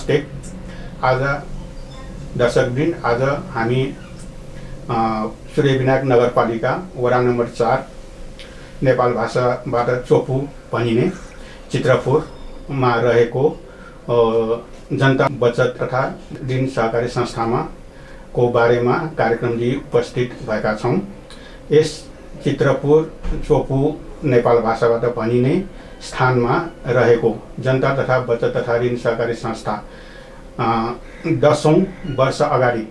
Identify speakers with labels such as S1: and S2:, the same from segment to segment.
S1: नमस्ते। आज दर्शकवृन्द, आज हामी सूर्यविनायक नगरपालिका वडा नम्बर 4 नेपाल भाषाबाट चोपु भनिने चित्रपुरमा रहेको जनता बचत तथा ऋण सहकारी संस्थामा को बारेमा कार्यक्रम लिई उपस्थित भएका छौँ। यस चित्रपुर चोपु नेपाल भाषाबाट भनिने स्थानमा रहेको जनता तथा बचत तथा ऋण सहकारी संस्था 10औं वर्ष अगाडि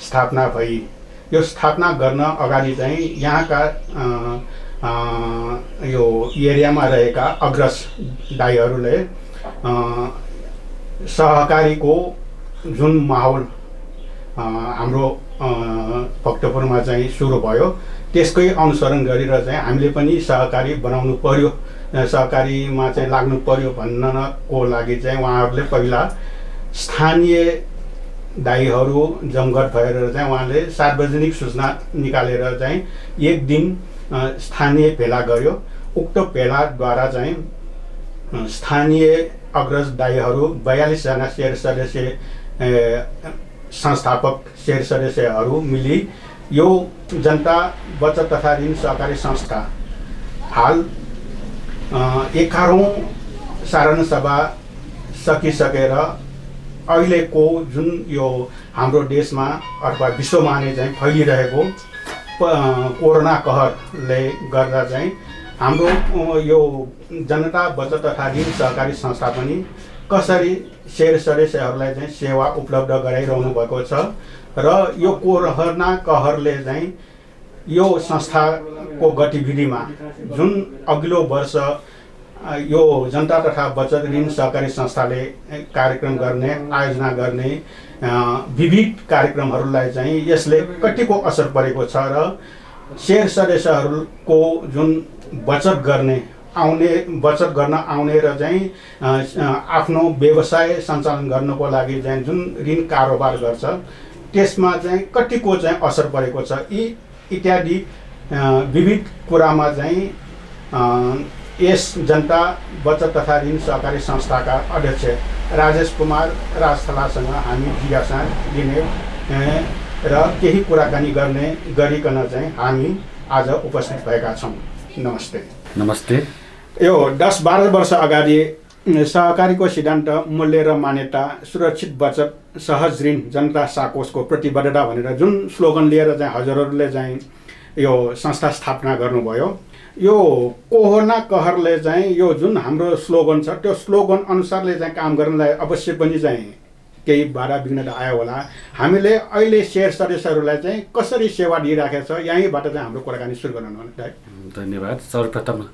S1: स्थापना भई, यो स्थापना गर्न अगाडि चाहिँ यहाँका यो एरियामा रहेका अग्रज दाइहरूले सहकारीको जुन माहौल हाम्रो भक्तपुरमा चाहिँ सुरु भयो, त्यसकै अनुसरण गरेर चाहिँ हामीले पनि सहकारी बनाउनु पर्यो, सहकारीमा चाहिँ लाग्नु पर्यो भन्नको लागि चाहिँ उहाँहरूले पहिला स्थानीय दाइहरू जमघट भएर चाहिँ उहाँले सार्वजनिक सूचना निकालेर चाहिँ एक दिन स्थानीय भेला गर्यो। उक्त भेलाद्वारा चाहिँ स्थानीय अग्रज दाइहरू 42 जना शेर सदस्य संस्थापक शेर सदस्यहरू मिली यो जनता बचत तथा ऋण सहकारी संस्था हाल 11औं साधारण सभा सकिसकेर अहिलेको जुन यो हाम्रो देशमा अथवा विश्वमा नै चाहिँ फैलिरहेको कोरोना कहरले गर्दा चाहिँ हाम्रो यो जनता बचत तथा ऋण सहकारी संस्था पनि कसरी शेर सदस्यहरूलाई चाहिँ सेवा उपलब्ध गराइरहनु भएको छ र यो कोरोना कहरले चाहिँ यो संस्थाको गतिविधिमा जुन अघिल्लो वर्ष यो जनता तथा बचत ऋण सहकारी संस्थाले कार्यक्रम गर्ने आयोजना गर्ने विविध कार्यक्रमहरूलाई चाहिँ यसले कतिको असर परेको छ र शेर सदस्यहरूको जुन बचत गर्न आउने र चाहिँ आफ्नो व्यवसाय सञ्चालन गर्नको लागि चाहिँ जुन ऋण कारोबार गर्छ त्यसमा चाहिँ कतिको चाहिँ असर परेको छ, यी इत्यादि विविध कुरामा चाहिँ यस जनता बचत तथा ऋण सहकारी संस्थाका अध्यक्ष राजेश कुमार राजथलासँग हामी जिज्ञासा लिने र केही कुराकानी गरिकन चाहिँ हामी आज उपस्थित भएका छौँ। नमस्ते।
S2: नमस्ते।
S1: यो 10-12 वर्ष अगाडि सहकारीको सिद्धान्त, मूल्य र मान्यता, सुरक्षित बचत, सहज ऋण, जनता साकोसको प्रतिबद्धता भनेर जुन स्लोगन लिएर चाहिँ हजुरहरूले चाहिँ यो संस्था स्थापना गर्नुभयो, यो कोरोना कहरले चाहिँ यो जुन हाम्रो स्लोगन छ त्यो स्लोगन अनुसारले चाहिँ काम गर्नलाई अवश्य पनि चाहिँ केही बाधा विघ्नता आयो होला। हामीले अहिले शेर सदस्यहरूलाई चाहिँ कसरी सेवा दिइराखेको छ, यहीँबाट चाहिँ हाम्रो कुराकानी सुरु गर्नु।
S2: धन्यवाद। सर्वप्रथम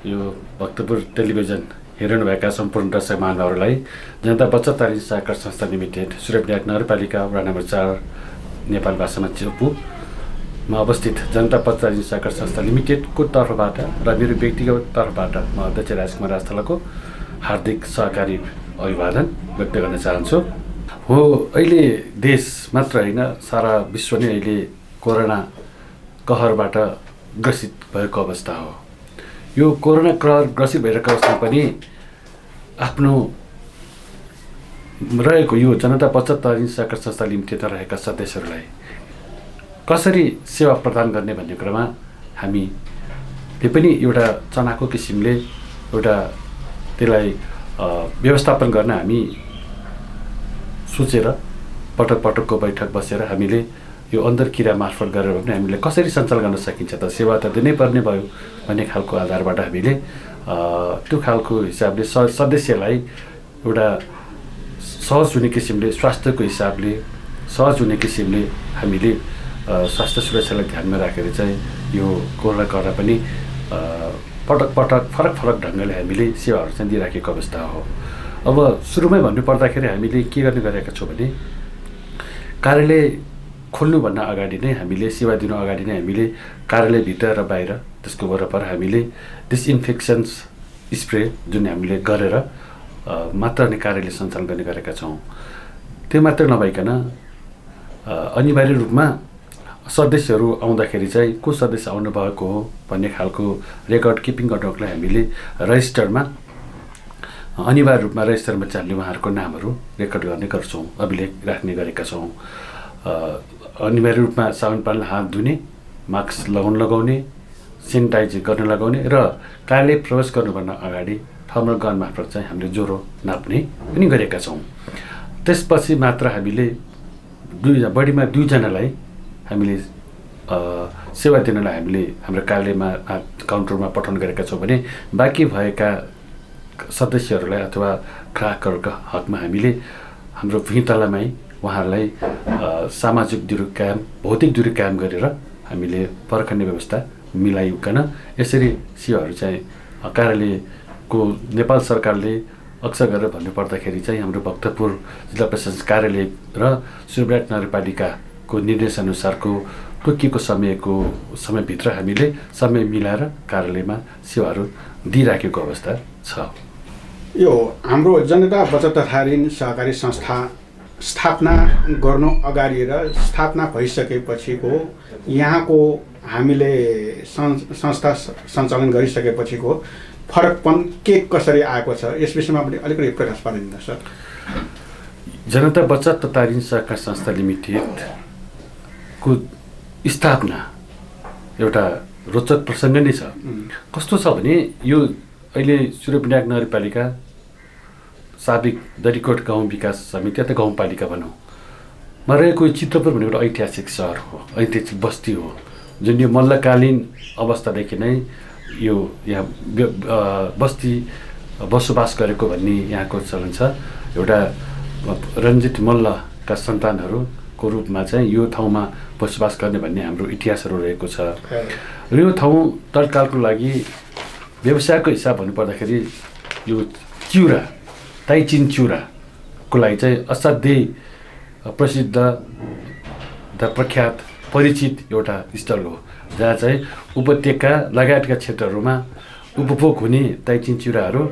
S2: यो भक्तपुर टेलिभिजन हेर्नुभएका सम्पूर्ण दर्शक महानुभावहरूलाई जनता बचत ऋण सहकारी संस्था लिमिटेड सूर्यविनायक नगरपालिका वडा नम्बर 4 नेपाल भाषामा चोपुमा अवस्थित जनता बचत ऋण सहकारी संस्था लिमिटेडको तर्फबाट र मेरो व्यक्तिगत तर्फबाट म अध्यक्ष राजकुमार राजथलाको हार्दिक सहकारी अभिवादन व्यक्त गर्न चाहन्छु। हो, अहिले देश मात्र होइन सारा विश्व नै अहिले कोरोना कहरबाट ग्रसित भएको अवस्था हो। यो कोरोना कहर ग्रसित भइरहेको अवस्थामा पनि आफ्नो रहेको यो जनता बचत ऋण सहकारी संस्था लिमिटेडमा रहेका सदस्यहरूलाई कसरी सेवा प्रदान गर्ने भन्ने कुरामा हामीले पनि एउटा चनाको किसिमले एउटा त्यसलाई व्यवस्थापन गर्न हामी सोचेर पटक पटकको बैठक बसेर हामीले यो अन्तर्क्रिया मार्फत गरेर पनि हामीले कसरी सञ्चालन गर्न सकिन्छ त, सेवा त दिनै पर्ने भयो भन्ने खालको आधारबाट हामीले त्यो खालको हिसाबले सदस्यलाई एउटा सहज हुने किसिमले, स्वास्थ्यको हिसाबले सहज हुने किसिमले हामीले स्वास्थ्य सुरक्षालाई ध्यानमा राखेर चाहिँ यो कोरोना कहर पनि पटक पटक फरक फरक ढङ्गले हामीले सेवाहरू चाहिँ दिइराखेको अवस्था हो। अब सुरुमै भन्नुपर्दाखेरि हामीले के गर्ने गरेका छौँ भने कार्यालय खोल्नुभन्दा अगाडि नै हामीले सेवा दिनु अगाडि नै हामीले कार्यालयभित्र र बाहिर त्यसको वरपर हामीले डिसइन्फेक्सन्स स्प्रे जुन हामीले गरेर मात्र नै कार्यालय सञ्चालन गर्ने गरेका छौँ। त्यो मात्र नभइकन अनिवार्य रूपमा सदस्यहरू आउँदाखेरि चाहिँ को सदस्य आउनुभएको हो भन्ने खालको रेकर्ड किपिङ गर्नको लागि हामीले रजिस्टरमा अनिवार्य रूपमा रजिस्टरमा चाल्ने उहाँहरूको नामहरू रेकर्ड गर्ने गर्छौँ, अभिलेख राख्ने गरेका छौँ। अनिवार्य रूपमा साबुन पानीले हात धुने, मास्क लगाउने, सेनिटाइज गर्न लगाउने र कार्यालय प्रवेश गर्नुभन्दा अगाडि थर्मल गन मार्फत चाहिँ हामीले ज्वरो नाप्ने पनि गरेका छौँ। त्यसपछि मात्र हामीले बढीमा 2 जनालाई हामीले सेवा दिनलाई हामीले हाम्रो कार्यालयमा काउन्टरमा पठाउने गरेका छौँ भने बाँकी भएका सदस्यहरूलाई अथवा ग्राहकहरूका हकमा हामीले हाम्रो भुइँतलामै उहाँहरूलाई सामाजिक दूरी कायम, भौतिक दूरी कायम गरेर हामीले पर्खने व्यवस्था मिलाइकन यसरी सेवाहरू चाहिँ कार्यालयको नेपाल सरकारले अक्सर गरेर भन्नुपर्दाखेरि चाहिँ हाम्रो भक्तपुर जिल्ला प्रशासन कार्यालय र सुर्खेत नगरपालिकाको निर्देशअनुसारको तोकिएको समयभित्र हामीले समय मिलाएर कार्यालयमा सेवाहरू दिइराखेको अवस्था छ।
S1: यो हाम्रो जनता बचत तथा ऋण सहकारी संस्था स्थापना गर्नु अगाडि र स्थापना भइसकेपछिको यहाँको हामीले संस्था सञ्चालन गरिसकेपछिको फरकपन के कसरी आएको छ यस विषयमा पनि अलिकति प्रकाश पारिदिनुहोस् सर।
S2: जनता बचत तथा ऋण सहकारी संस्था लिमिटेडको स्थापना एउटा रोचक प्रसङ्ग नै छ। कस्तो छ भने यो अहिले सूर्यविनायक नगरपालिका, साबिक दरिकोट गाउँ विकास समिति अथवा गाउँपालिका भनौँ मा रहेको चित्रपुर भनेको एउटा ऐतिहासिक सहर हो, ऐतिहासिक बस्ती हो, जुन यो मल्लकालीन अवस्थादेखि नै यो यहाँ बस्ती बसोबास गरेको भन्ने यहाँको चलन छ। एउटा रञ्जित मल्लका सन्तानहरूको रूपमा चाहिँ यो ठाउँमा बसोबास गर्ने भन्ने हाम्रो इतिहासहरू रहेको छ। र यो ठाउँ तत्कालको लागि व्यवसायको हिसाब भन्नुपर्दाखेरि यो चिउरा, ताइचिन चिउराको लागि चाहिँ असाध्यै प्रसिद्ध प्रख्यात परिचित एउटा स्थल हो, जहाँ चाहिँ उपत्यका लगायतका क्षेत्रहरूमा उपभोग हुने ताइचिन चिउराहरू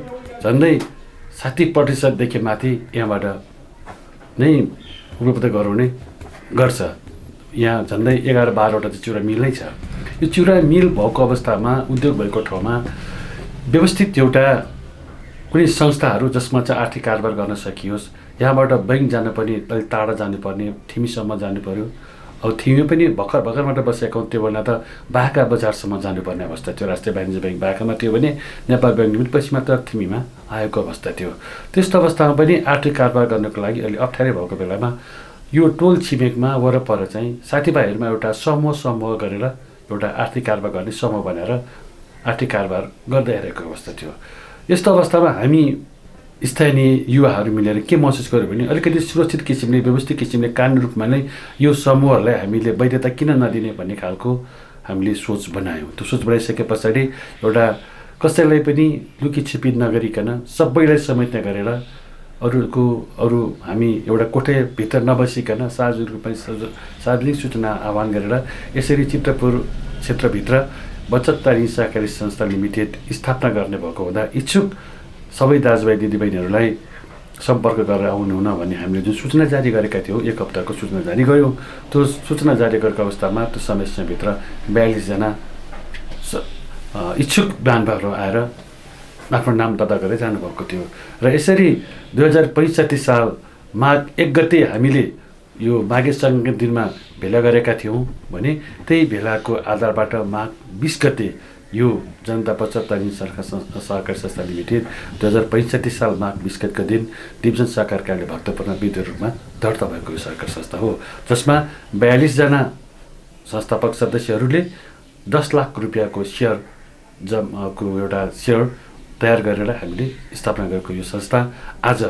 S2: झन्डै 60% माथि यहाँबाट नै उपलब्ध गराउने गर्छ। यहाँ झन्डै 11-12वटा चाहिँ चिउरा मिल नै छ। यो चिउरा मिल भएको अवस्थामा, उद्योग भएको ठाउँमा व्यवस्थित एउटा कुनै संस्थाहरू जसमा चाहिँ आर्थिक कारोबार गर्न सकियोस्, यहाँबाट बैङ्क जानुपर्ने अलिक टाढा जानुपर्ने, थिमीसम्म जानु पर्यो। अब थिमी पनि भर्खर मात्र बसेको त्यो बेला त बाँका बजारसम्म जानुपर्ने अवस्था थियो। राष्ट्रिय वाणिज्य ब्याङ्क बाँकामा थियो भने नेपाल ब्याङ्क लिमिट पछि मात्र थिमीमा आएको अवस्था थियो। त्यस्तो अवस्थामा पनि आर्थिक कारोबार गर्नको लागि अलि अप्ठ्यारै भएको बेलामा यो टोल छिमेकमा वरपर चाहिँ साथीभाइहरूमा एउटा समूह गरेर एउटा आर्थिक कारोबार गर्ने समूह बनाएर आर्थिक कारोबार गर्दै आइरहेको अवस्था थियो। यस्तो अवस्थामा हामी स्थानीय युवाहरू मिलेर के महसुस गर्यो भने अलिकति सुरक्षित किसिमले, व्यवस्थित किसिमले कानुनी रूपमा नै यो समूहहरूलाई हामीले वैधता किन नदिने भन्ने खालको हामीले सोच बनायौँ। त्यो सोच बनाइसके पछाडि एउटा कसैलाई पनि लुकी छिपी नगरिकन सबैलाई समेट्ने गरेर अरू हामी एउटा कोठेभित्र नबसिकन सार्वजनिक सूचना आह्वान गरेर यसरी चित्रपुर क्षेत्रभित्र बचत तथा ऋण सहकारी संस्था लिमिटेड स्थापना गर्ने भएको हुँदा इच्छुक सबै दाजुभाइ दिदीबहिनीहरूलाई सम्पर्क गरेर आउनुहुन भन्ने हामीले जुन सूचना जारी गरेका थियौँ, 1 हप्ताको सूचना जारी गऱ्यौँ। त्यो सूचना जारी गरेको अवस्थामा त्यो समयभित्र 42 जना इच्छुक बान्धवहरू आएर आफ्नो नाम दर्ता गरेर जानुभएको थियो। र यसरी 2065 साल माघ 1 गते हामीले यो माघे सङ्क्रान्ति दिनमा भेला गरेका थियौँ भने त्यही भेलाको आधारबाट माघ 20 गते यो जनता बचत तथा ऋण सहकारी संस्था लिमिटेड 2065 साल माघ 20 गतेको दिन डिभिजन सहकारी कार्यालय भक्तपुरमा विधिवत रूपमा दर्ता भएको सहकारी संस्था हो, जसमा 42 जना संस्थापक सदस्यहरूले 10 लाख रुपियाँको सेयर को एउटा सेयर तयार गरेर हामीले स्थापना गरेको यो संस्था आज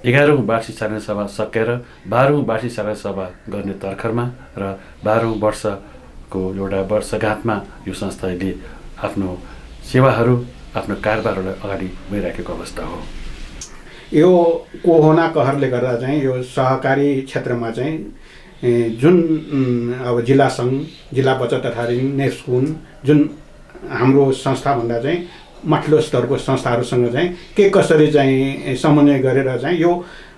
S2: 11औं वार्षिक साधारण सभा सकेर 12औं वार्षिक साधारण सभा गर्ने तर्खरमा र 12औं वर्षको एउटा वर्षगाँठमा यो संस्थाले आफ्नो सेवाहरू, आफ्नो कारोबारहरूलाई अगाडि बढाइराखेको अवस्था हो।
S1: यो कोरोना कहरले गर्दा चाहिँ यो सहकारी क्षेत्रमा चाहिँ जुन अब जिल्ला सङ्घ, जिल्ला बचत तथा ऋण, नेस्कुन जुन हाम्रो संस्थाभन्दा चाहिँ माथिल्लो स्तरको संस्थाहरूसँग चाहिँ के कसरी चाहिँ समन्वय गरेर चाहिँ यो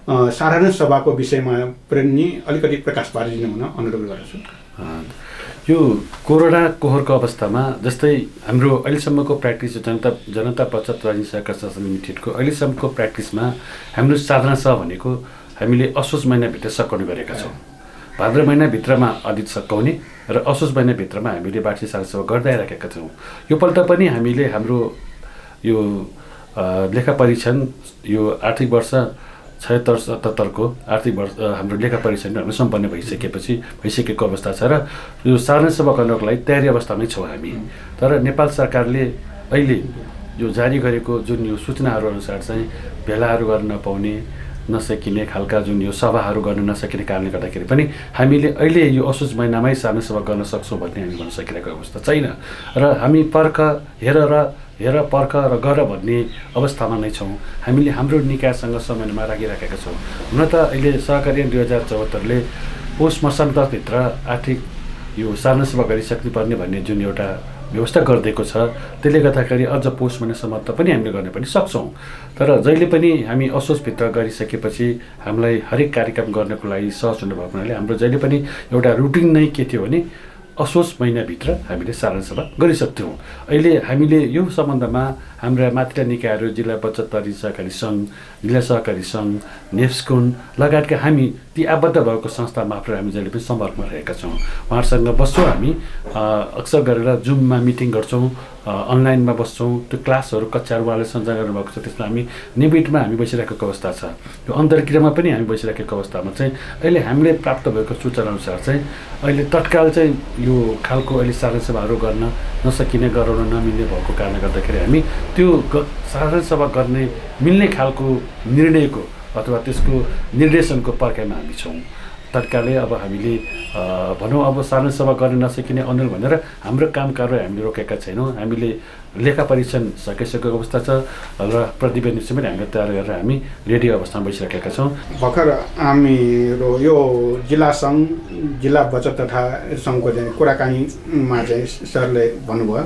S1: साधारण सभाको विषयमा पनि अलिकति प्रकाश पारिदिनु हुन अनुरोध गर्छु।
S2: यो कोरोना कोहरको अवस्थामा जस्तै हाम्रो अहिलेसम्मको प्र्याक्टिस जनता बचत ऋण सहकारी संस्था लिमिटेडको अहिलेसम्मको प्र्याक्टिसमा हाम्रो साधना छ भनेको हामीले असोज महिनाभित्र सकाउने गरेका छौँ। भाद्र महिनाभित्रमा अडिट सकाउने र असोज महिनाभित्रमा हामीले वार्षिक साधना सभा गर्दै आइराखेका छौँ। योपल्ट पनि हामीले हाम्रो यो लेखा परीक्षण यो आर्थिक वर्ष 76-77को आर्थिक वर्ष हाम्रो लेखा परीक्षण हाम्रो सम्पन्न भइसकेको अवस्था छ र यो साधारण सभा गर्नको लागि तयारी अवस्थामै छौँ हामी। तर नेपाल सरकारले अहिले यो जारी गरेको जुन यो सूचनाहरू अनुसार चाहिँ भेलाहरू गर्न नपाउने नसकिने खालका जुन यो सभाहरू गर्न नसकिने कारणले गर्दाखेरि पनि हामीले अहिले यो असोज महिनामै साधारण सभा गर्न सक्छौँ भन्ने हामी भन्न सकिरहेको अवस्था छैन र हामी हेर पर्ख र गर भन्ने अवस्थामा नै छौँ। हामीले हाम्रो निकायसँग समन्वयमा राखिराखेका छौँ। हुन त अहिले सहकारी ऐन 2074ले पौष मसान्तभित्र आर्थिक यो साधारण सभा गरिसक्नु पर्ने भन्ने जुन एउटा व्यवस्था गरिदिएको छ, त्यसले गर्दाखेरि अझ पौष महिनासम्म त पनि हामीले गर्न पनि सक्छौँ। तर जहिले पनि हामी असोजभित्र गरिसकेपछि हामीलाई हरेक कार्यक्रम गर्नको लागि सहज हुनुभएको हुनाले हाम्रो जहिले पनि एउटा रुटिन नै के थियो भने असोज महिनाभित्र हामीले साधारण सभा गरिसक्थ्यौँ। अहिले हामीले यो सम्बन्धमा हाम्रा माथिल्ला निकायहरू जिल्ला बचत ऋण सहकारी सङ्घ, जिल्ला सहकारी सङ्घ, नेप्सकोन लगायतका हामी ती आबद्ध भएको संस्था मार्फत हामी जहिले पनि सम्पर्कमा रहेका छौँ। उहाँहरूसँग बस्छौँ हामी, अक्सर गरेर जुममा मिटिङ गर्छौँ, अनलाइनमा बस्छौँ। त्यो क्लासहरू कक्षाहरू उहाँले सञ्चालन गर्नुभएको छ, त्यसमा हामी निबिडमा हामी बसिरहेको अवस्था छ। यो अन्तर्क्रियामा पनि हामी बसिरहेको अवस्थामा चाहिँ अहिले हामीले प्राप्त भएको सूचना अनुसार चाहिँ अहिले तत्काल चाहिँ यो खालको अहिले साधारण सभाहरू गर्न नसकिने गराउन नमिल्ने भएको कारणले गर्दाखेरि हामी त्यो साधारण सभा गर्ने मिल्ने खालको निर्णयको अथवा त्यसको निर्देशनको पर्खाइमा हामी छौँ। तत्कालै अब हामीले भनौँ अब साधारण सभा गर्न नसकिने अनुरोध भनेर हाम्रो काम कारबाही हामीले रोकेका छैनौँ। हामीले लेखा परीक्षण सकिसकेको अवस्था छ र प्रतिवेदन पनि हामीले तयार गरेर हामी रेडी अवस्थामा बसिरहेका छौँ।
S1: भर्खर हाम्रो यो जिल्ला सङ्घ, जिल्ला बचत तथा सङ्घको चाहिँ कुराकानीमा चाहिँ सरले भन्नुभयो,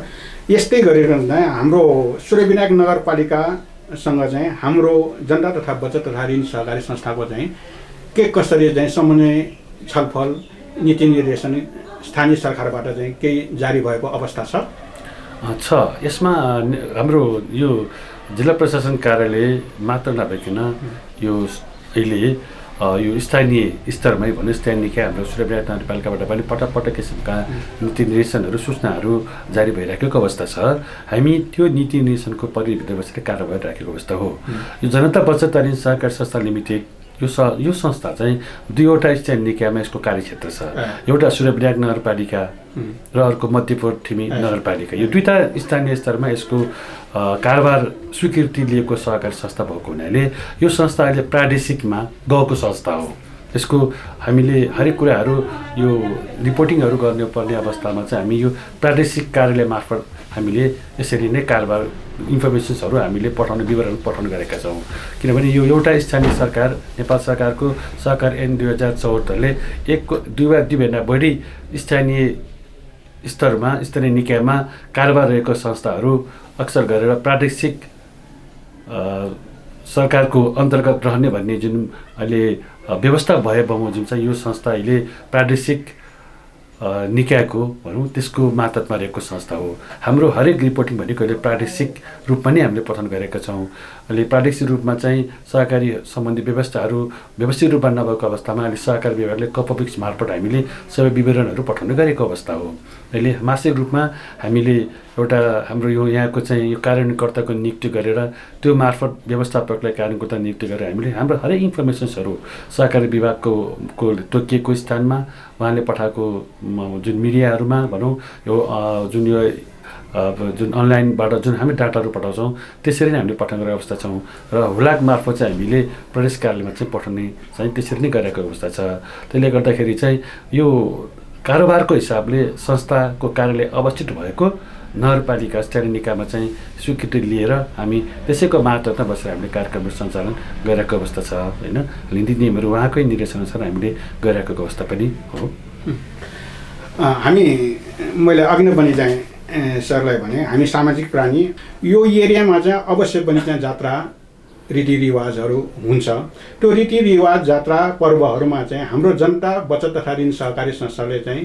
S1: यस्तै गरेर हाम्रो सूर्यविनायक नगरपालिकासँग चाहिँ हाम्रो जनता तथा बचत तथा ऋण सहकारी संस्थाको चाहिँ के कसरी चाहिँ समन्वय छलफल नीति निर्देशन स्थानीय सरकारबाट चाहिँ केही जारी भएको अवस्था छ?
S2: यसमा हाम्रो यो जिल्ला प्रशासन कार्यालय मात्र नभइकन यो अहिले यो स्थानीय स्तरमै भनौँ स्थानीय निकाय हाम्रो सूर्यविनायक नगरपालिकाबाट पनि पटक किसिमका नीति निर्देशनहरू सूचनाहरू जारी भइराखेको अवस्था छ। हामी त्यो नीति निर्देशनको परिभित्र बसेर कारबाही राखेको अवस्था हो। यो जनता बचत ऋण सहकारी संस्था लिमिटेड यो संस्था चाहिँ दुईवटा स्थानीय निकायमा यसको कार्यक्षेत्र छ। एउटा सूर्यविनायक नगरपालिका र अर्को मध्यपुर ठिमी नगरपालिका। यो दुईवटा स्थानीय स्तरमा यसको कारोबार स्वीकृति लिएको सहकारी संस्था भएको हुनाले यो संस्था अहिले प्रादेशिकमा गएको संस्था हो। यसको हामीले हरेक कुराहरू यो रिपोर्टिङहरू गर्नुपर्ने अवस्थामा चाहिँ हामी यो प्रादेशिक कार्यालय मार्फत हामीले यसरी नै कारोबार इन्फर्मेसन्सहरू हामीले विवरणहरू पठाउने गरेका छौँ। किनभने यो एउटा स्थानीय सरकार नेपाल सरकारको सहकारी ऐन 2074ले दुईभन्दा बढी स्थानीय स्तरमा स्थानीय निकायमा कारोबार रहेको संस्थाहरू अक्सर गरेर प्रादेशिक सरकारको अन्तर्गत रहने भन्ने जुन अहिले व्यवस्था भए बमोजिम चाहिँ यो संस्था अहिले प्रादेशिक निकायको भनौँ त्यसको मातहतमा रहेको संस्था हो। हाम्रो हरेक रिपोर्टिङ भनेको अहिले प्रादेशिक रूपमा नै हामीले पठन गरेका छौँ। अहिले प्रादेशिक रूपमा चाहिँ सहकारी सम्बन्धी व्यवस्थाहरू व्यवस्थित रूपमा नभएको अवस्थामा अहिले सहकारी विभागले कपअपिक्स मार्फत हामीले सबै विवरणहरू पठाउने गरेको अवस्था हो। अहिले मासिक रूपमा हामीले एउटा हाम्रो यो यहाँको चाहिँ यो कार्यान्वयनकर्ताको नियुक्ति गरेर त्यो मार्फत व्यवस्थापकलाई कार्यान्वयनकर्ता नियुक्ति गरेर हामीले हाम्रो हरेक इन्फर्मेसन्सहरू सहकारी विभागको तोकिएको स्थानमा उहाँले पठाएको जुन मिडियाहरूमा भनौँ यो जुन अनलाइनबाट जुन हामी डाटाहरू पठाउँछौँ त्यसरी नै हामीले पठाउने गरेको अवस्था छौँ र हुलाक मार्फत चाहिँ हामीले प्रदेश कार्यालयमा चाहिँ पठाउने चाहिँ त्यसरी नै गरेको अवस्था छ। त्यसले गर्दाखेरि चाहिँ यो कारोबारको हिसाबले संस्थाको कार्यालय अवस्थित भएको नगरपालिका स्थानीय निकायमा चाहिँ स्वीकृति लिएर हामी त्यसैको मातहतमा बसेर हामीले कार्यक्रमहरू सञ्चालन गरिरहेको अवस्था छ होइन। नीति नियमहरू उहाँकै निर्देशनअनुसार हामीले गरिरहेको अवस्था पनि हो।
S1: मैले अघि नै पनि चाहिँ सरलाई भने हामी सामाजिक प्राणी, यो एरियामा चाहिँ अवश्य पनि चाहिँ जात्रा रीतिरिवाजहरू हुन्छ। त्यो रीतिरिवाज जात्रा पर्वहरूमा चाहिँ हाम्रो जनता बचत तथा ऋण सहकारी संस्थाले चाहिँ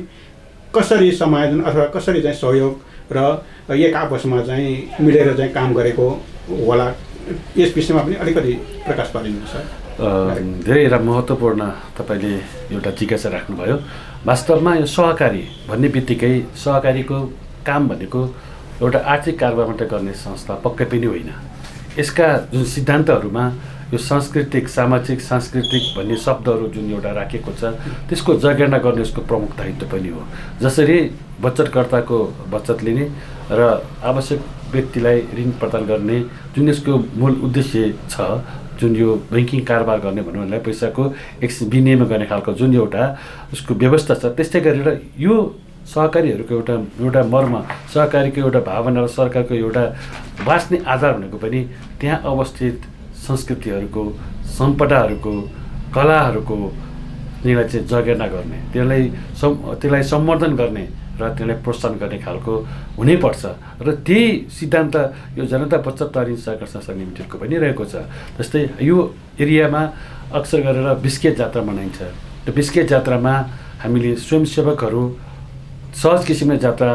S1: कसरी समायोजन अथवा कसरी चाहिँ सहयोग र एक आपसमा चाहिँ मिलेर चाहिँ काम गरेको होला, यस विषयमा पनि अलिकति प्रकाश पारिदिनु सर।
S2: धेरै महत्त्वपूर्ण तपाईँले एउटा जिज्ञासा राख्नुभयो। वास्तवमा यो सहकारी भन्ने बित्तिकै सहकारीको काम भनेको एउटा आर्थिक कारोबार मात्रै गर्ने संस्था पक्कै पनि होइन। यसका जुन सिद्धान्तहरूमा यो सांस्कृतिक सामाजिक सांस्कृतिक भन्ने शब्दहरू जुन एउटा राखेको छ त्यसको जगेर्ना गर्ने उसको प्रमुख दायित्व पनि हो। जसरी बचतकर्ताको बचत लिने र आवश्यक व्यक्तिलाई ऋण प्रदान गर्ने जुन यसको मूल उद्देश्य छ, जुन यो ब्याङ्किङ कारोबार गर्ने भनौँ भने पैसाको विनिमय गर्ने खालको जुन एउटा उसको व्यवस्था छ, त्यस्तै गरेर यो सहकारीहरूको एउटा मर्म, सहकारीको एउटा भावना र सरकारको एउटा बाँच्ने आधार भनेको पनि त्यहाँ अवस्थित संस्कृतिहरूको, सम्पदाहरूको, कलाहरूको त्यसलाई चाहिँ जगेर्ना गर्ने, त्यसलाई सम्वर्धन गर्ने र त्यसलाई प्रोत्साहन गर्ने खालको हुनैपर्छ। र त्यही सिद्धान्त यो जनता बचत ऋण सहकारी संस्था लिमिटेडको पनि रहेको छ। जस्तै यो एरियामा अक्सर गरेर बिस्केट जात्रा मनाइन्छ। त्यो बिस्केट जात्रामा हामीले स्वयंसेवकहरू सहज किसिमले जात्रा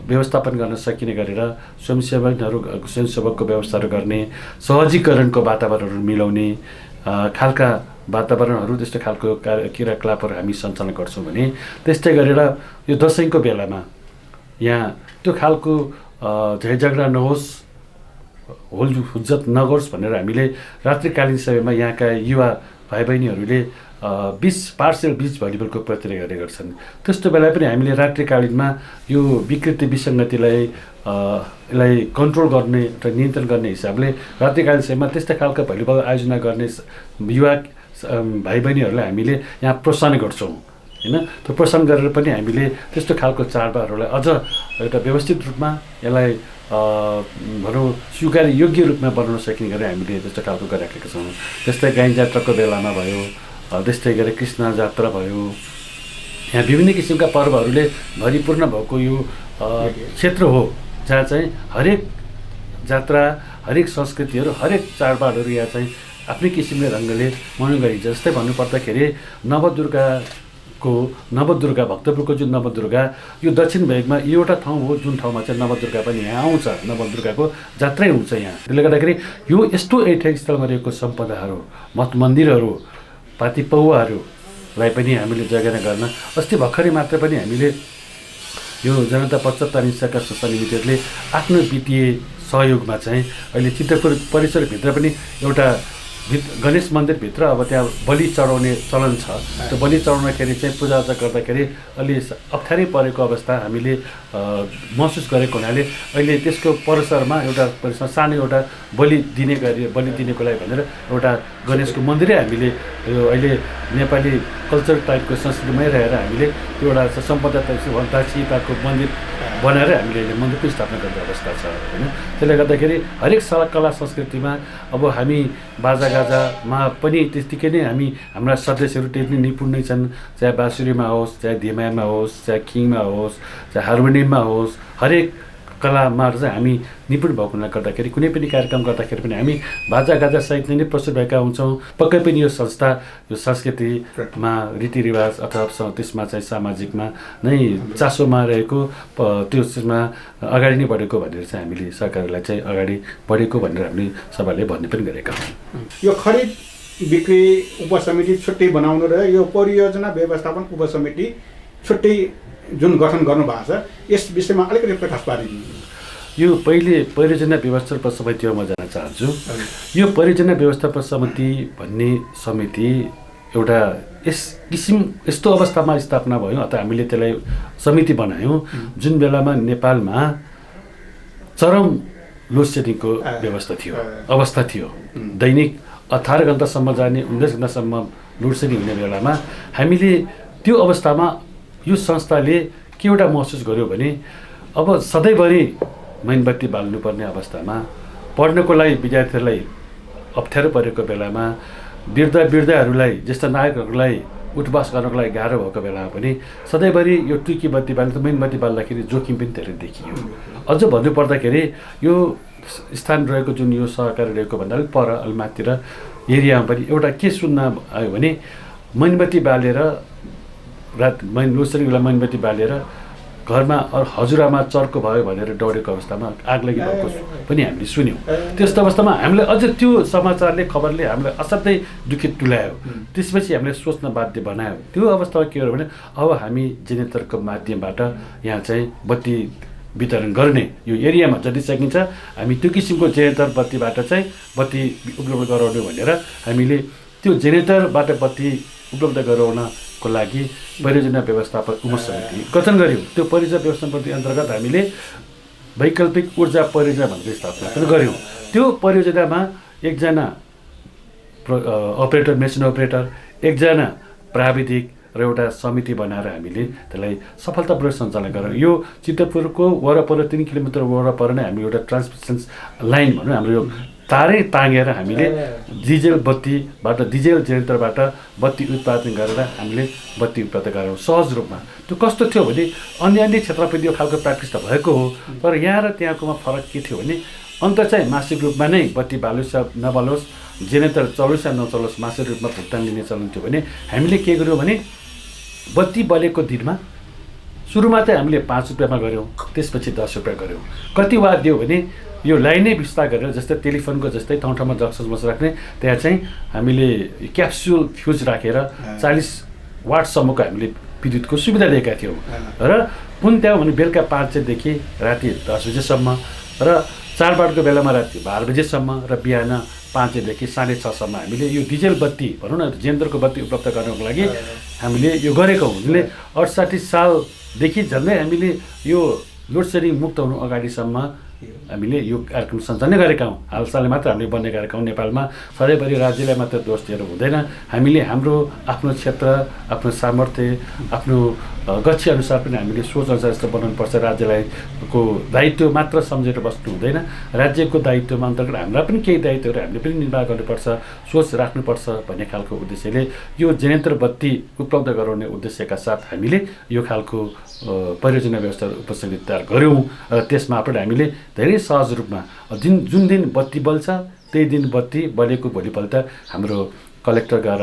S2: व्यवस्थापन गर्न सकिने गरेर स्वयंसेवकको व्यवस्थाहरू गर्ने, सहजीकरणको वातावरणहरू मिलाउने खालका वातावरणहरू, त्यस्तो खालको क्रियाकलापहरू हामी सञ्चालन गर्छौँ भने त्यस्तै गरेर यो दसैँको बेलामा यहाँ त्यो खालको झैझगडा नहोस्, होल हुज्जत नगरोस् भनेर हामीले रात्रिकालीन समयमा यहाँका युवा भाइ बहिनीहरूले पार्सेल बिच भलिबलको प्रतियोगिता गर्ने गर्छन्। त्यस्तो बेला पनि हामीले रात्रिकालीनमा यो विकृति विसङ्गतिलाई यसलाई कन्ट्रोल गर्ने र नियन्त्रण गर्ने हिसाबले रात्रिकालीन समयमा त्यस्तै खालको भलिबल आयोजना गर्ने युवा भाइ बहिनीहरूलाई हामीले यहाँ प्रोत्साहन गर्छौँ होइन। त्यो प्रोत्साहन गरेर पनि हामीले त्यस्तो खालको चाडबाडहरूलाई अझ एउटा व्यवस्थित रूपमा यसलाई भनौँ स्वीकार योग्य रूपमा बनाउन सकिने गरेर हामीले त्यस्तो खालको गरिराखेका छौँ। जस्तै गाई जात्राको बेलामा भयो, त्यस्तै गरेर कृष्ण जात्रा भयो, यहाँ विभिन्न किसिमका पर्वहरूले भरिपूर्ण भएको यो क्षेत्र हो जहाँ चाहिँ हरेक जात्रा, हरेक संस्कृतिहरू, हरेक चाडबाडहरू यहाँ चाहिँ आफ्नै किसिमले ढङ्गले मनाउने गरिन्छ। जस्तै भन्नुपर्दाखेरि नवदुर्गा भक्तपुरको जुन नवदुर्गा यो दक्षिण भेगमा एउटा ठाउँ हो जुन ठाउँमा चाहिँ नवदुर्गा पनि यहाँ आउँछ, नवदुर्गाको जात्रै हुन्छ यहाँ। त्यसले गर्दाखेरि यो यस्तो ऐतिहासिक स्थलमा रहेको सम्पदाहरू, मठ मन्दिरहरू, पाती पौवाहरूलाई पनि हामीले जगेर्ना गर्न अस्ति भर्खरै मात्र पनि हामीले यो जनता बचत ऋण सहकारी संस्था लिमिटेडले आफ्नो वित्तीय सहयोगमा चाहिँ अहिले चित्रपुर परिसरभित्र पनि एउटा गणेश मन्दिरभित्र अब त्यहाँ बलि चढाउने चलन छ। त्यो बलि चढाउँदाखेरि चाहिँ पूजाआजा गर्दाखेरि अलि अप्ठ्यारै परेको अवस्था हामीले महसुस गरेको हुनाले अहिले त्यसको परिसरमा एउटा परिसर सानो एउटा बलि दिनेको लागि भनेर एउटा गणेशको मन्दिरै हामीले यो अहिले नेपाली कल्चर टाइपको संस्कृतिमै रहेर हामीले त्यो एउटा सम्पदा दाक्षिताको मन्दिर बनाएर हामीले अहिले मन्दिरको स्थापना गर्ने अवस्था छ होइन। त्यसले गर्दाखेरि हरेक कला संस्कृतिमा अब हामी बाजागाजामा पनि त्यत्तिकै नै हाम्रा सदस्यहरू त्यति निपुण नै छन्, चाहे बाँसुरीमा होस्, चाहे धिमामा होस्, चाहे किङमा होस्, चाहे हार्मोनियममा होस्, हरेक कलामा चाहिँ हामी निपुण भएको हुनाले गर्दाखेरि कुनै पनि कार्यक्रम गर्दाखेरि पनि हामी बाजागाजा सहित नै प्रस्तुत भएका हुन्छौँ। पक्कै पनि यो संस्था यो संस्कृतिमा रीतिरिवाज अथवा त्यसमा चाहिँ सामाजिकमा नै चासोमा रहेको त्यो चिजमा अगाडि नै बढेको भनेर चाहिँ हामीले सरकारलाई चाहिँ अगाडि बढेको भनेर हामीले सबैले भन्ने पनि गरेका हौँ।
S1: यो खरिद बिक्री उपसमिति छुट्टै बनाउनु र यो परियोजना व्यवस्थापन उपसमिति छुट्टै जुन गठन गर्नुभएको छ यस विषयमा अलिकति प्रकाश पारिदिनु।
S2: यो पहिले परियोजना व्यवस्थापन समितिमा म जान चाहन्छु। यो परियोजना व्यवस्थापन समिति भन्ने समिति एउटा यस्तो अवस्थामा स्थापना भयो अथवा हामीले त्यसलाई समिति बनायौँ जुन बेलामा नेपालमा चरम लोडसेडिङको अवस्था थियो। दैनिक 18 घन्टासम्म जाने 19 घन्टासम्म लोडसेडिङ हुने बेलामा हामीले त्यो अवस्थामा यो संस्थाले के एउटा महसुस गर्यो भने अब सधैँभरि मेनबत्ती बाल्नुपर्ने अवस्थामा पढ्नको लागि विद्यार्थीहरूलाई अप्ठ्यारो परेको बेलामा वृद्धहरूलाई जस्ता नागरिकहरूलाई उठबस गर्नको लागि गाह्रो भएको बेलामा पनि सधैँभरि यो टुकी बत्ती बाल्दा मेनबत्ती बाल्दाखेरि जोखिम पनि धेरै देखियो। अझ भन्नुपर्दाखेरि यो स्थान रहेको जुन यो सहकारी रहेको भन्दा अलिक पर अलि माथितिर एरियामा पनि एउटा के सुन्न आयो भने मेनबत्ती बालेर लोड सेडिङ बेला मोमबत्ती बालेर घरमा हजुरआमा चर्को भयो भनेर डढेको अवस्थामा आगलागी भएको पनि हामीले सुन्यौँ। त्यस्तो अवस्थामा हामीले अझ त्यो समाचारले खबरले हामीलाई असाध्यै दुखित तुल्यायो। त्यसपछि हामीले सोच्न बाध्य बनायो। त्यो अवस्थामा के हो भने अब हामी जेनेरेटरको माध्यमबाट यहाँ चाहिँ बत्ती वितरण गर्ने यो एरियामा जति सकिन्छ हामी त्यो किसिमको जेनेरेटर बत्तीबाट चाहिँ बत्ती उपलब्ध गराउने भनेर हामीले त्यो जेनेरेटरबाट बत्ती उपलब्ध गराउनको लागि परियोजना व्यवस्थापन उप समिति गठन गऱ्यौँ। त्यो परियोजना व्यवस्थापन अन्तर्गत हामीले वैकल्पिक ऊर्जा परियोजना भनेर स्थापना पनि गऱ्यौँ। त्यो परियोजनामा एकजना अपरेटर, मेसिन अपरेटर, एकजना प्राविधिक र एउटा समिति बनाएर हामीले त्यसलाई सफलतापूर्वक सञ्चालन गऱ्यौँ। यो चितपुरको वरपर 3 किलोमिटर वरपर नै हामी एउटा ट्रान्समिसन लाइन भनौँ, हाम्रो यो तारै ताँगेर हामीले डिजेल बत्तीबाट, डिजेल जेनेरेटरबाट बत्ती उत्पादन गरेर हामीले बत्ती उत्पादन गऱ्यौँ सहज रूपमा। त्यो कस्तो थियो भने अन्य क्षेत्रमा पनि यो खालको प्र्याक्टिस त भएको हो, तर यहाँ र त्यहाँकोमा फरक के थियो भने अन्त चाहिँ मासिक रूपमा नै बत्ती बालोस् या नबालोस्, जेनेरेटर चलोस् या नचलोस्, मासिक रूपमा भुक्तान लिने चलन थियो भने हामीले के गर्यौँ भने बत्ती बलेको दिनमा सुरुमा चाहिँ हामीले 5 रुपियाँमा गऱ्यौँ, त्यसपछि 10 रुपियाँ गऱ्यौँ। कति वाट दियो भने यो लाइनै विस्तार गरेर जस्तै टेलिफोनको जस्तै ठाउँ जक्सन बस राख्ने त्यहाँ चाहिँ हामीले क्याप्सुल फ्युज राखेर 40 वाटसम्मको हामीले विद्युतको सुविधा दिएका थियौँ। र पुन त्यहाँ भने बेलुका 5 बजेदेखि राति 10 बजेसम्म र चाडबाडको बेलामा राति 12 बजेसम्म र बिहान 5 बजेदेखि 6:30सम्म हामीले यो डिजेल बत्ती भनौँ न जेनेरेटरको बत्ती उपलब्ध गर्नको लागि हामीले यो गरेको हौँ। जसले 68 सालदेखि झन्डै हामीले यो लोड सेडिङ मुक्त हुनु अगाडिसम्म हामीले यो कार्यक्रम सञ्चालन गरेका हौँ। हालसालै मात्र हामीले बन्ने गरेका हौँ। नेपालमा सधैँभरि राज्यलाई मात्र दोष दिएर हुँदैन। हामीले हाम्रो आफ्नो क्षेत्र, आफ्नो सामर्थ्य, आफ्नो गच्छी अनुसार पनि हामीले सोच अनुसार यस्तो बनाउनुपर्छ। राज्यलाई को दायित्व मात्र सम्झेर बस्नु हुँदैन। राज्यको दायित्वमा अन्तर्गत हामीलाई पनि केही दायित्वहरू हामीले पनि निर्वाह गर्नुपर्छ, सोच राख्नुपर्छ भन्ने खालको उद्देश्यले यो जेनेरेटर बत्ती उपलब्ध गराउने उद्देश्यका साथ हामीले यो खालको परियोजना व्यवस्था उपसमिति तयार गऱ्यौँ। र त्यसमा पनि हामीले धेरै सहज रूपमा जुन दिन बत्ती बल्छ त्यही दिन बत्ती बलेको भोलिपल्ट हाम्रो कलेक्टर गएर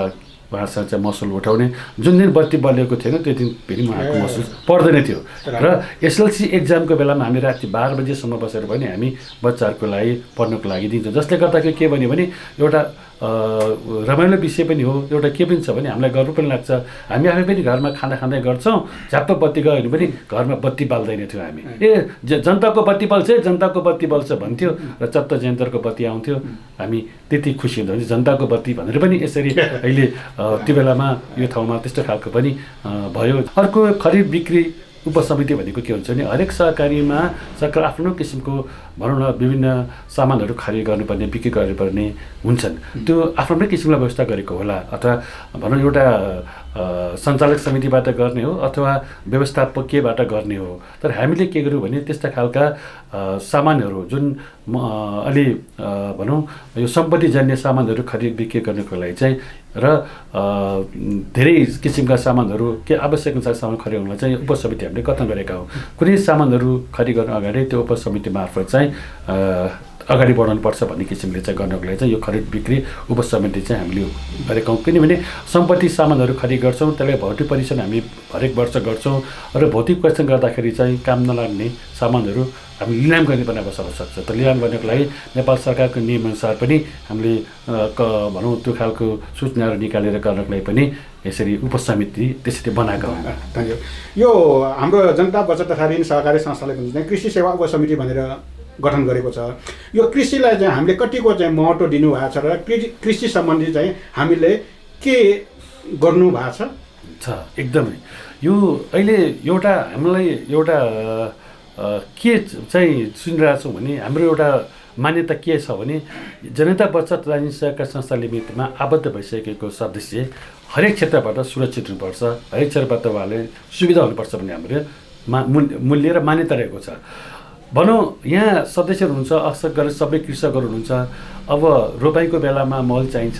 S2: उहाँसँग चाहिँ महसुल उठाउने, जुन दिन बत्ती बलेको थिएन त्यो दिन फेरि उहाँको महसुल पर्दैन थियो। र एसएलसी एक्जामको बेलामा हामी राति 12 बजेसम्म बसेर पनि हामी बच्चाहरूको लागि पढ्नको लागि दिन्छौँ। जसले गर्दाखेरि के भन्यो भने एउटा रमाइलो विषय पनि हो, एउटा के पनि छ भने हामीलाई गर्व पनि लाग्छ। हामी आफै पनि घरमा खाना खाँदै गर्छौँ, झ्याप्प बत्ती गयो भने पनि घरमा बत्ती बाल्दैन थियो। हामी जनताको बत्ती बल्छ, जनताको बत्ती बल्छ भन्थ्यो र चत्त जेनेरेटरको बत्ती आउँथ्यो। हामी त्यति खुसी हुन्थ्यौँ जनताको बत्ती भनेर पनि यसरी अहिले त्यो बेलामा यो ठाउँमा त्यस्तो खालको पनि भयो। अर्को खरिद बिक्री उपसमिति भनेको के हुन्छ भने हरेक सहकारीमा सरकार आफ्नो किसिमको भनौँ न विभिन्न सामानहरू खरिद गर्नुपर्ने, बिक्री गर्नुपर्ने हुन्छन्। त्यो आफ्नो किसिमले व्यवस्था गरेको होला, अथवा भनौँ एउटा सञ्चालक समितिबाट गर्ने हो अथवा व्यवस्थापकीयबाट गर्ने हो। तर हामीले के गर्यौँ भने त्यस्ता खालका सामानहरू जुन अलि भनौँ यो सम्पत्तिजन्य सामानहरू खरिद बिक्री गर्नको लागि चाहिँ र धेरै किसिमका सामानहरू के आवश्यक अनुसार सामान खरिद गर्नलाई चाहिँ उपसमिति हामीले गठन गरेका हौँ। कुनै सामानहरू खरिद गर्नु अगाडि त्यो उपसमिति मार्फत चाहिँ अगाडि बढाउनुपर्छ भन्ने किसिमले चाहिँ गर्नको लागि चाहिँ यो खरिद बिक्री उपसमिति चाहिँ हामीले गरेका हौँ। किनभने सम्पत्ति सामानहरू खरिद गर्छौँ, त्यसलाई भौतिक परीक्षण हामी हरेक वर्ष गर्छौँ र भौतिक परीक्षण गर्दाखेरि चाहिँ काम नलाग्ने सामानहरू हामी लिलाम गर्ने पनि अवसर सक्छ। त लिलाम गर्नको लागि नेपाल सरकारको नियमअनुसार पनि हामीले भनौँ त्यो खालको सूचनाहरू निकालेर गर्नको लागि पनि यसरी उपसमिति त्यसरी बनाएका हौँ।
S1: Thank you. यो हाम्रो जनता बचत तथा ऋण सहकारी संस्थाले पनि कृषि सेवा उपसमिति भनेर गठन गरेको छ। यो कृषिलाई चाहिँ हामीले कतिको चाहिँ महत्त्व दिनुभएको छ र कृषि सम्बन्धी चाहिँ हामीले के गर्नु भएको छ?
S2: एकदमै यो अहिले एउटा हामीलाई एउटा के चाहिँ सुनिरहेको छौँ भने हाम्रो एउटा मान्यता के छ भने जनता बचत राजनीति सहकारी संस्था लिमिटेडमा आबद्ध भइसकेको सदस्य हरेक क्षेत्रबाट सुरक्षित हुनुपर्छ, हरेक क्षेत्रबाट उहाँले सुविधा हुनुपर्छ भन्ने हाम्रो मूल्य र मान्यता रहेको छ। भनौँ यहाँ सदस्यहरू हुन्छ, अक्सर गरेर सबै कृषकहरू हुनुहुन्छ। अब रोपाइँको बेलामा मल चाहिन्छ,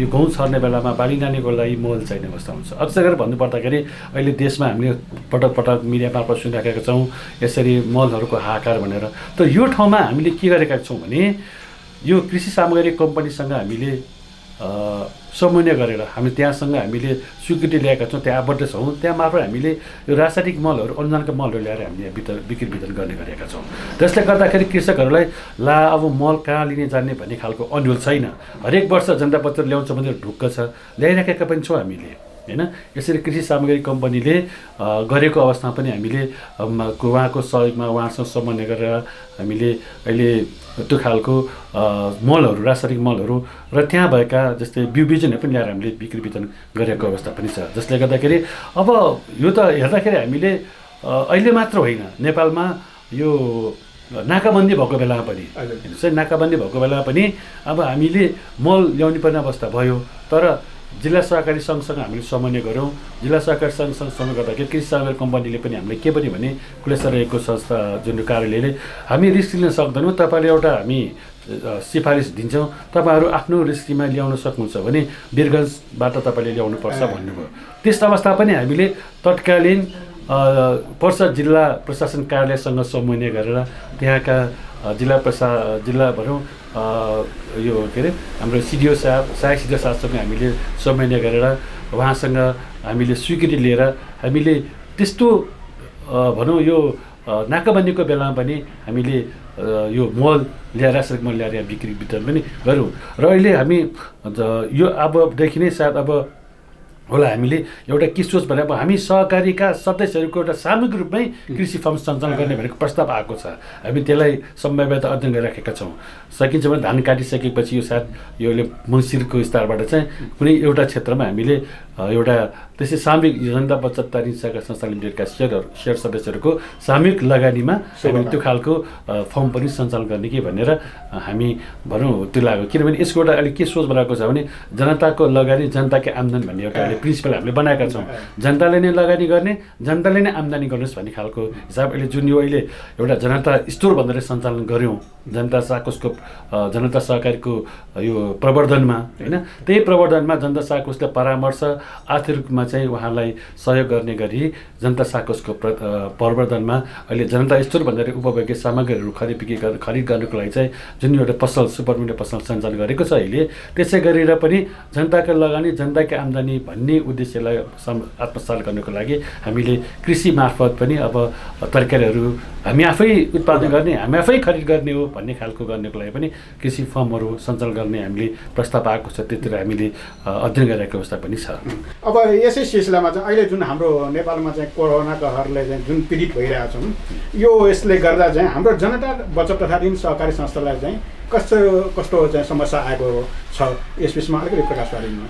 S2: यो गहुँ छर्ने बेलामा बाली नानीको लागि मल चाहिने अवस्था हुन्छ। अक्सर गरेर भन्नुपर्दाखेरि अहिले देशमा हामीले पटक पटक मिडिया मार्फत सुनिराखेका छौँ यसरी मलहरूको हाहाकार भनेर। तर यो ठाउँमा हामीले के गरेका छौँ भने यो कृषि सामग्री कम्पनीसँग हामीले समन्वय गरेर हामी त्यहाँसँग हामीले स्वीकृति ल्याएका छौँ, त्यहाँ आबद्ध छौँ, त्यहाँ मार्फत हामीले यो रासायनिक मलहरू अनुदानका मलहरू ल्याएर हामीले बिक्री वितरण गर्ने गरेका छौँ। त्यसले गर्दाखेरि कृषकहरूलाई ला अब मल कहाँ लिने जाने भन्ने खालको अनुरोध छैन। हरेक वर्ष जनता पत्र ल्याउँछ भने ढुक्क छ, ल्याइराखेका पनि छौँ हामीले होइन। यसरी कृषि सामग्री कम्पनीले गरेको अवस्थामा पनि हामीले उहाँको सहयोगमा उहाँसँग समन्वय गरेर हामीले अहिले त्यो खालको मलहरू रासायनिक मलहरू र त्यहाँ भएका जस्तै बिउ बिजनहरू पनि ल्याएर हामीले बिक्री वितरण गरेको अवस्था पनि छ। जसले गर्दाखेरि अब यो त हेर्दाखेरि हामीले अहिले मात्र होइन, नेपालमा यो नाकाबन्दी भएको बेलामा पनि हेर्नुहोस् है, नाकाबन्दी भएको बेलामा पनि अब हामीले मल ल्याउनु पर्ने अवस्था भयो। तर जिल्ला सहकारी सङ्घसँग हामीले समन्वय गऱ्यौँ। जिल्ला सहकारी सङ्घसँग गर्दाखेरि कृषि सामग्री कम्पनीले पनि हामीले के पनि भने कुलेश्वर रहेको संस्था जुन कार्यालयले हामी रिस्क लिन सक्दैनौँ, तपाईँले एउटा हामी सिफारिस दिन्छौँ, तपाईँहरू आफ्नो रिस्कीमा ल्याउन सक्नुहुन्छ भने वीरगन्जबाट तपाईँले ल्याउनुपर्छ भन्नुभयो। त्यस्तो अवस्था पनि हामीले तत्कालीन पर्सा जिल्ला प्रशासन कार्यालयसँग समन्वय गरेर त्यहाँका जिल्ला भनौँ यो के अरे हाम्रो सिडिओ साहब सहायक सिडिओ साहबसँग हामीले समन्वय गरेर उहाँसँग हामीले स्वीकृति लिएर हामीले त्यस्तो भनौँ यो नाकाबन्दीको बेलामा पनि हामीले यो मल ल्याएर रासायनिक मल ल्याएर बिक्री वितरण पनि गऱ्यौँ। र अहिले हामी यो अबदेखि नै सायद अब होला हामीले एउटा के सोच भने अब हामी सहकारीका सदस्यहरूको एउटा सामूहिक रूपमै कृषि फार्म सञ्चालन गर्ने भनेको प्रस्ताव आएको छ। हामी त्यसलाई सम्भाव्यता अध्ययन गरिराखेका छौँ। सकिन्छ भने धान काटिसकेपछि यो सायद योले मङ्सिरको स्तरबाट चाहिँ कुनै एउटा क्षेत्रमा हामीले एउटा त्यसै सामूहिक जनता बचत ऋण सहकारी संस्था लिमिटेडका सेयर सदस्यहरूको सामूहिक लगानीमा हामी त्यो खालको फर्म पनि सञ्चालन गर्ने कि भनेर हामी भनौँ त्यो लाग्यो। किनभने यसको एउटा अहिले के सोच बनाएको छ भने जनताको लगानी जनताकै आम्दानी भन्ने एउटा अहिले प्रिन्सिपल हामीले बनाएका छौँ। जनताले नै लगानी गर्ने, जनताले नै आम्दानी गर्नुहोस् भन्ने खालको हिसाब अहिले जुन यो अहिले एउटा जनता स्टोर भनेर सञ्चालन गऱ्यौँ जनता साकोसको जनता सहकारीको यो प्रवर्धनमा होइन। त्यही प्रवर्धनमा जनता साकोसले परामर्श आर्थिक रूपमा चाहिँ उहाँलाई सहयोग गर्ने गरी जनता साकोसको प्रवर्धनमा अहिले जनता स्टोर भनेर उपभोग्य सामग्रीहरू खरिद गर्नको लागि चाहिँ जुन एउटा पसल सुपर मिडिया पसल सञ्चालन गरेको छ अहिले, त्यसै गरेर पनि जनताको लगानी जनताकै आम्दानी भन्ने उद्देश्यलाई आत्मसात गर्नको लागि हामीले कृषि मार्फत पनि अब तरकारीहरू हामी आफै उत्पादन गर्ने, हामी आफै खरिद गर्ने हो भन्ने खालको गर्नको लागि पनि कृषि फर्महरू सञ्चालन गर्ने हामीले प्रस्ताव आएको छ। त्यतिर हामीले अध्ययन गरेको अवस्था पनि छ।
S1: अब यसै सिलसिलामा चाहिँ अहिले जुन हाम्रो नेपालमा चाहिँ कोरोनाका हरूले चाहिँ जुन पीडित भइरहेका छौँ, यो यसले गर्दा चाहिँ हाम्रो जनता बचत तथा ऋण सहकारी संस्थालाई चाहिँ कस्तो चाहिँ समस्या आएको छ, यस विषयमा अलिकति प्रकाश पारिदिनु।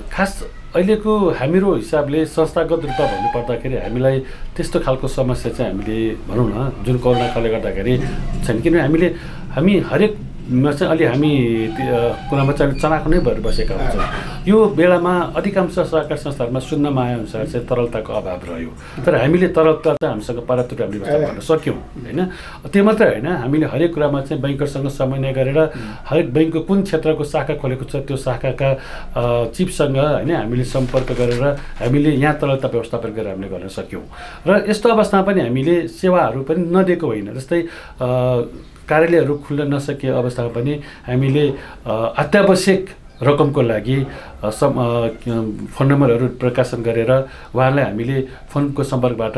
S2: खास अहिलेको हाम्रो हिसाबले संस्थागत रूपमा भन्नुपर्दाखेरि हामीलाई त्यस्तो खालको समस्या चाहिँ हामीले भनौँ न जुन कोरोनाले गर्दाखेरि छैन। किनभने हामी हरेकमा चाहिँ अलि हामी कुरामा चाहिँ चनाखो नै भएर बसेका हुन्छौँ। यो बेलामा अधिकांश सहकारी संस्थाहरूमा सुन्नमा आएअनुसार चाहिँ तरलताको अभाव रह्यो। तर हामीले तरलता चाहिँ हामीसँग पर्याप्त रूपले व्यवस्था गर्न सक्यौँ होइन। त्यो मात्रै होइन, हामीले हरेक कुरामा चाहिँ बैङ्करसँग समन्वय गरेर हरेक बैङ्कको कुन क्षेत्रको शाखा खोलेको छ त्यो शाखाका चिफसँग होइन हामीले सम्पर्क गरेर हामीले यहाँ तरलता व्यवस्थापन गरेर हामीले गर्न सक्यौँ। र यस्तो अवस्थामा पनि हामीले सेवाहरू पनि नदिएको होइन। जस्तै कार्यालयहरू खुल्न नसकेको अवस्थामा पनि हामीले अत्यावश्यक रकमको लागि फोन नम्बरहरू प्रकाशन गरेर उहाँलाई हामीले फोनको सम्पर्कबाट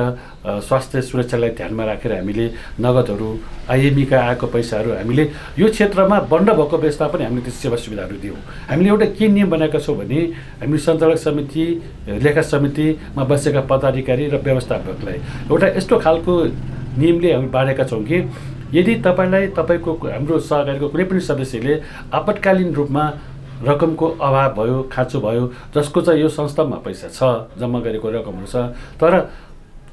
S2: स्वास्थ्य सुरक्षालाई ध्यानमा राखेर हामीले नगदहरू आइएमईका आएको पैसाहरू हामीले यो क्षेत्रमा बन्द भएको व्यवस्था पनि हामीले त्यो सेवा सुविधाहरू दियौँ। हामीले एउटा के नियम बनाएका छौँ भने हामी सञ्चालक समिति लेखा समितिमा बसेका पदाधिकारी र व्यवस्थापकलाई एउटा यस्तो खालको नियमले हामी बाँडेका छौँ कि यदि तपाईँको हाम्रो सहकारीको कुनै पनि सदस्यले आपतकालीन रूपमा रकमको अभाव भयो, खाँचो भयो, जसको चाहिँ यो संस्थामा पैसा छ, जम्मा गरेको रकमहरू छ, तर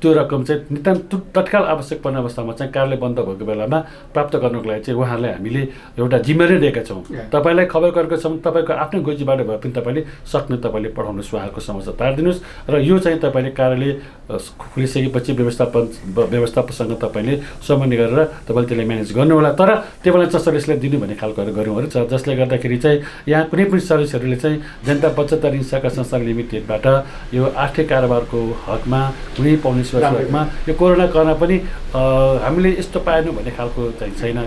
S2: त्यो रकम चाहिँ नितान्त तत्काल आवश्यक पर्ने अवस्थामा चाहिँ कार्यालय बन्द भएको बेलामा प्राप्त गर्नको लागि चाहिँ उहाँहरूलाई हामीले एउटा जिम्मेवारी दिएका छौँ। तपाईँलाई खबर गरेको छौँ, तपाईँको आफ्नो गोजीबाट भए पनि तपाईँले सक्ने तपाईँले पठाउनुहोस्, उहाँको समस्या तारिदिनुहोस् र यो चाहिँ तपाईँले कार्यालय खुलिसकेपछि व्यवस्थापकसँग तपाईँले समन्वय गरेर तपाईँले त्यसलाई म्यानेज गर्नु होला। तर त्यो बेला जसरी यसलाई दिनु भन्ने खालकोहरू गऱ्यौँहरू छ, जसले गर्दाखेरि चाहिँ यहाँ कुनै पनि सदस्यहरूले चाहिँ जनता बचत ऋण सहकारी संस्था लिमिटेडबाट यो आर्थिक कारोबारको हकमा कुनै पाउने सुरुवातमा यो कोरोना पनि हामीले यस्तो पाएनौँ भन्ने खालको चाहिँ छैन।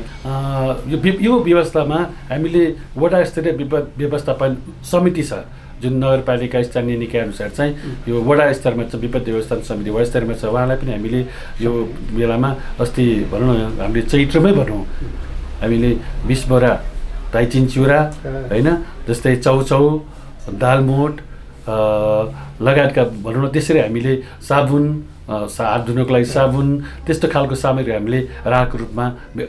S2: यो व्यवस्थामा हामीले वडा स्तरीय विपद व्यवस्थापन समिति छ, जुन नगरपालिका स्थानीय निकायअनुसार चाहिँ यो वडा स्तरमा चाहिँ विपद व्यवस्थापन समिति वडा स्तरमा छ। उहाँलाई पनि हामीले यो बेलामा अस्ति भनौँ न, हामीले चैत्रमै भनौँ, हामीले 20 बोरा दाइचिन चिउरा होइन, जस्तै चाउचाउ, दालमोट लगायतका भनौँ न, त्यसरी हामीले साबुन, हात धुनको लागि साबुन, त्यस्तो खालको सामग्री हामीले राहतको रूपमा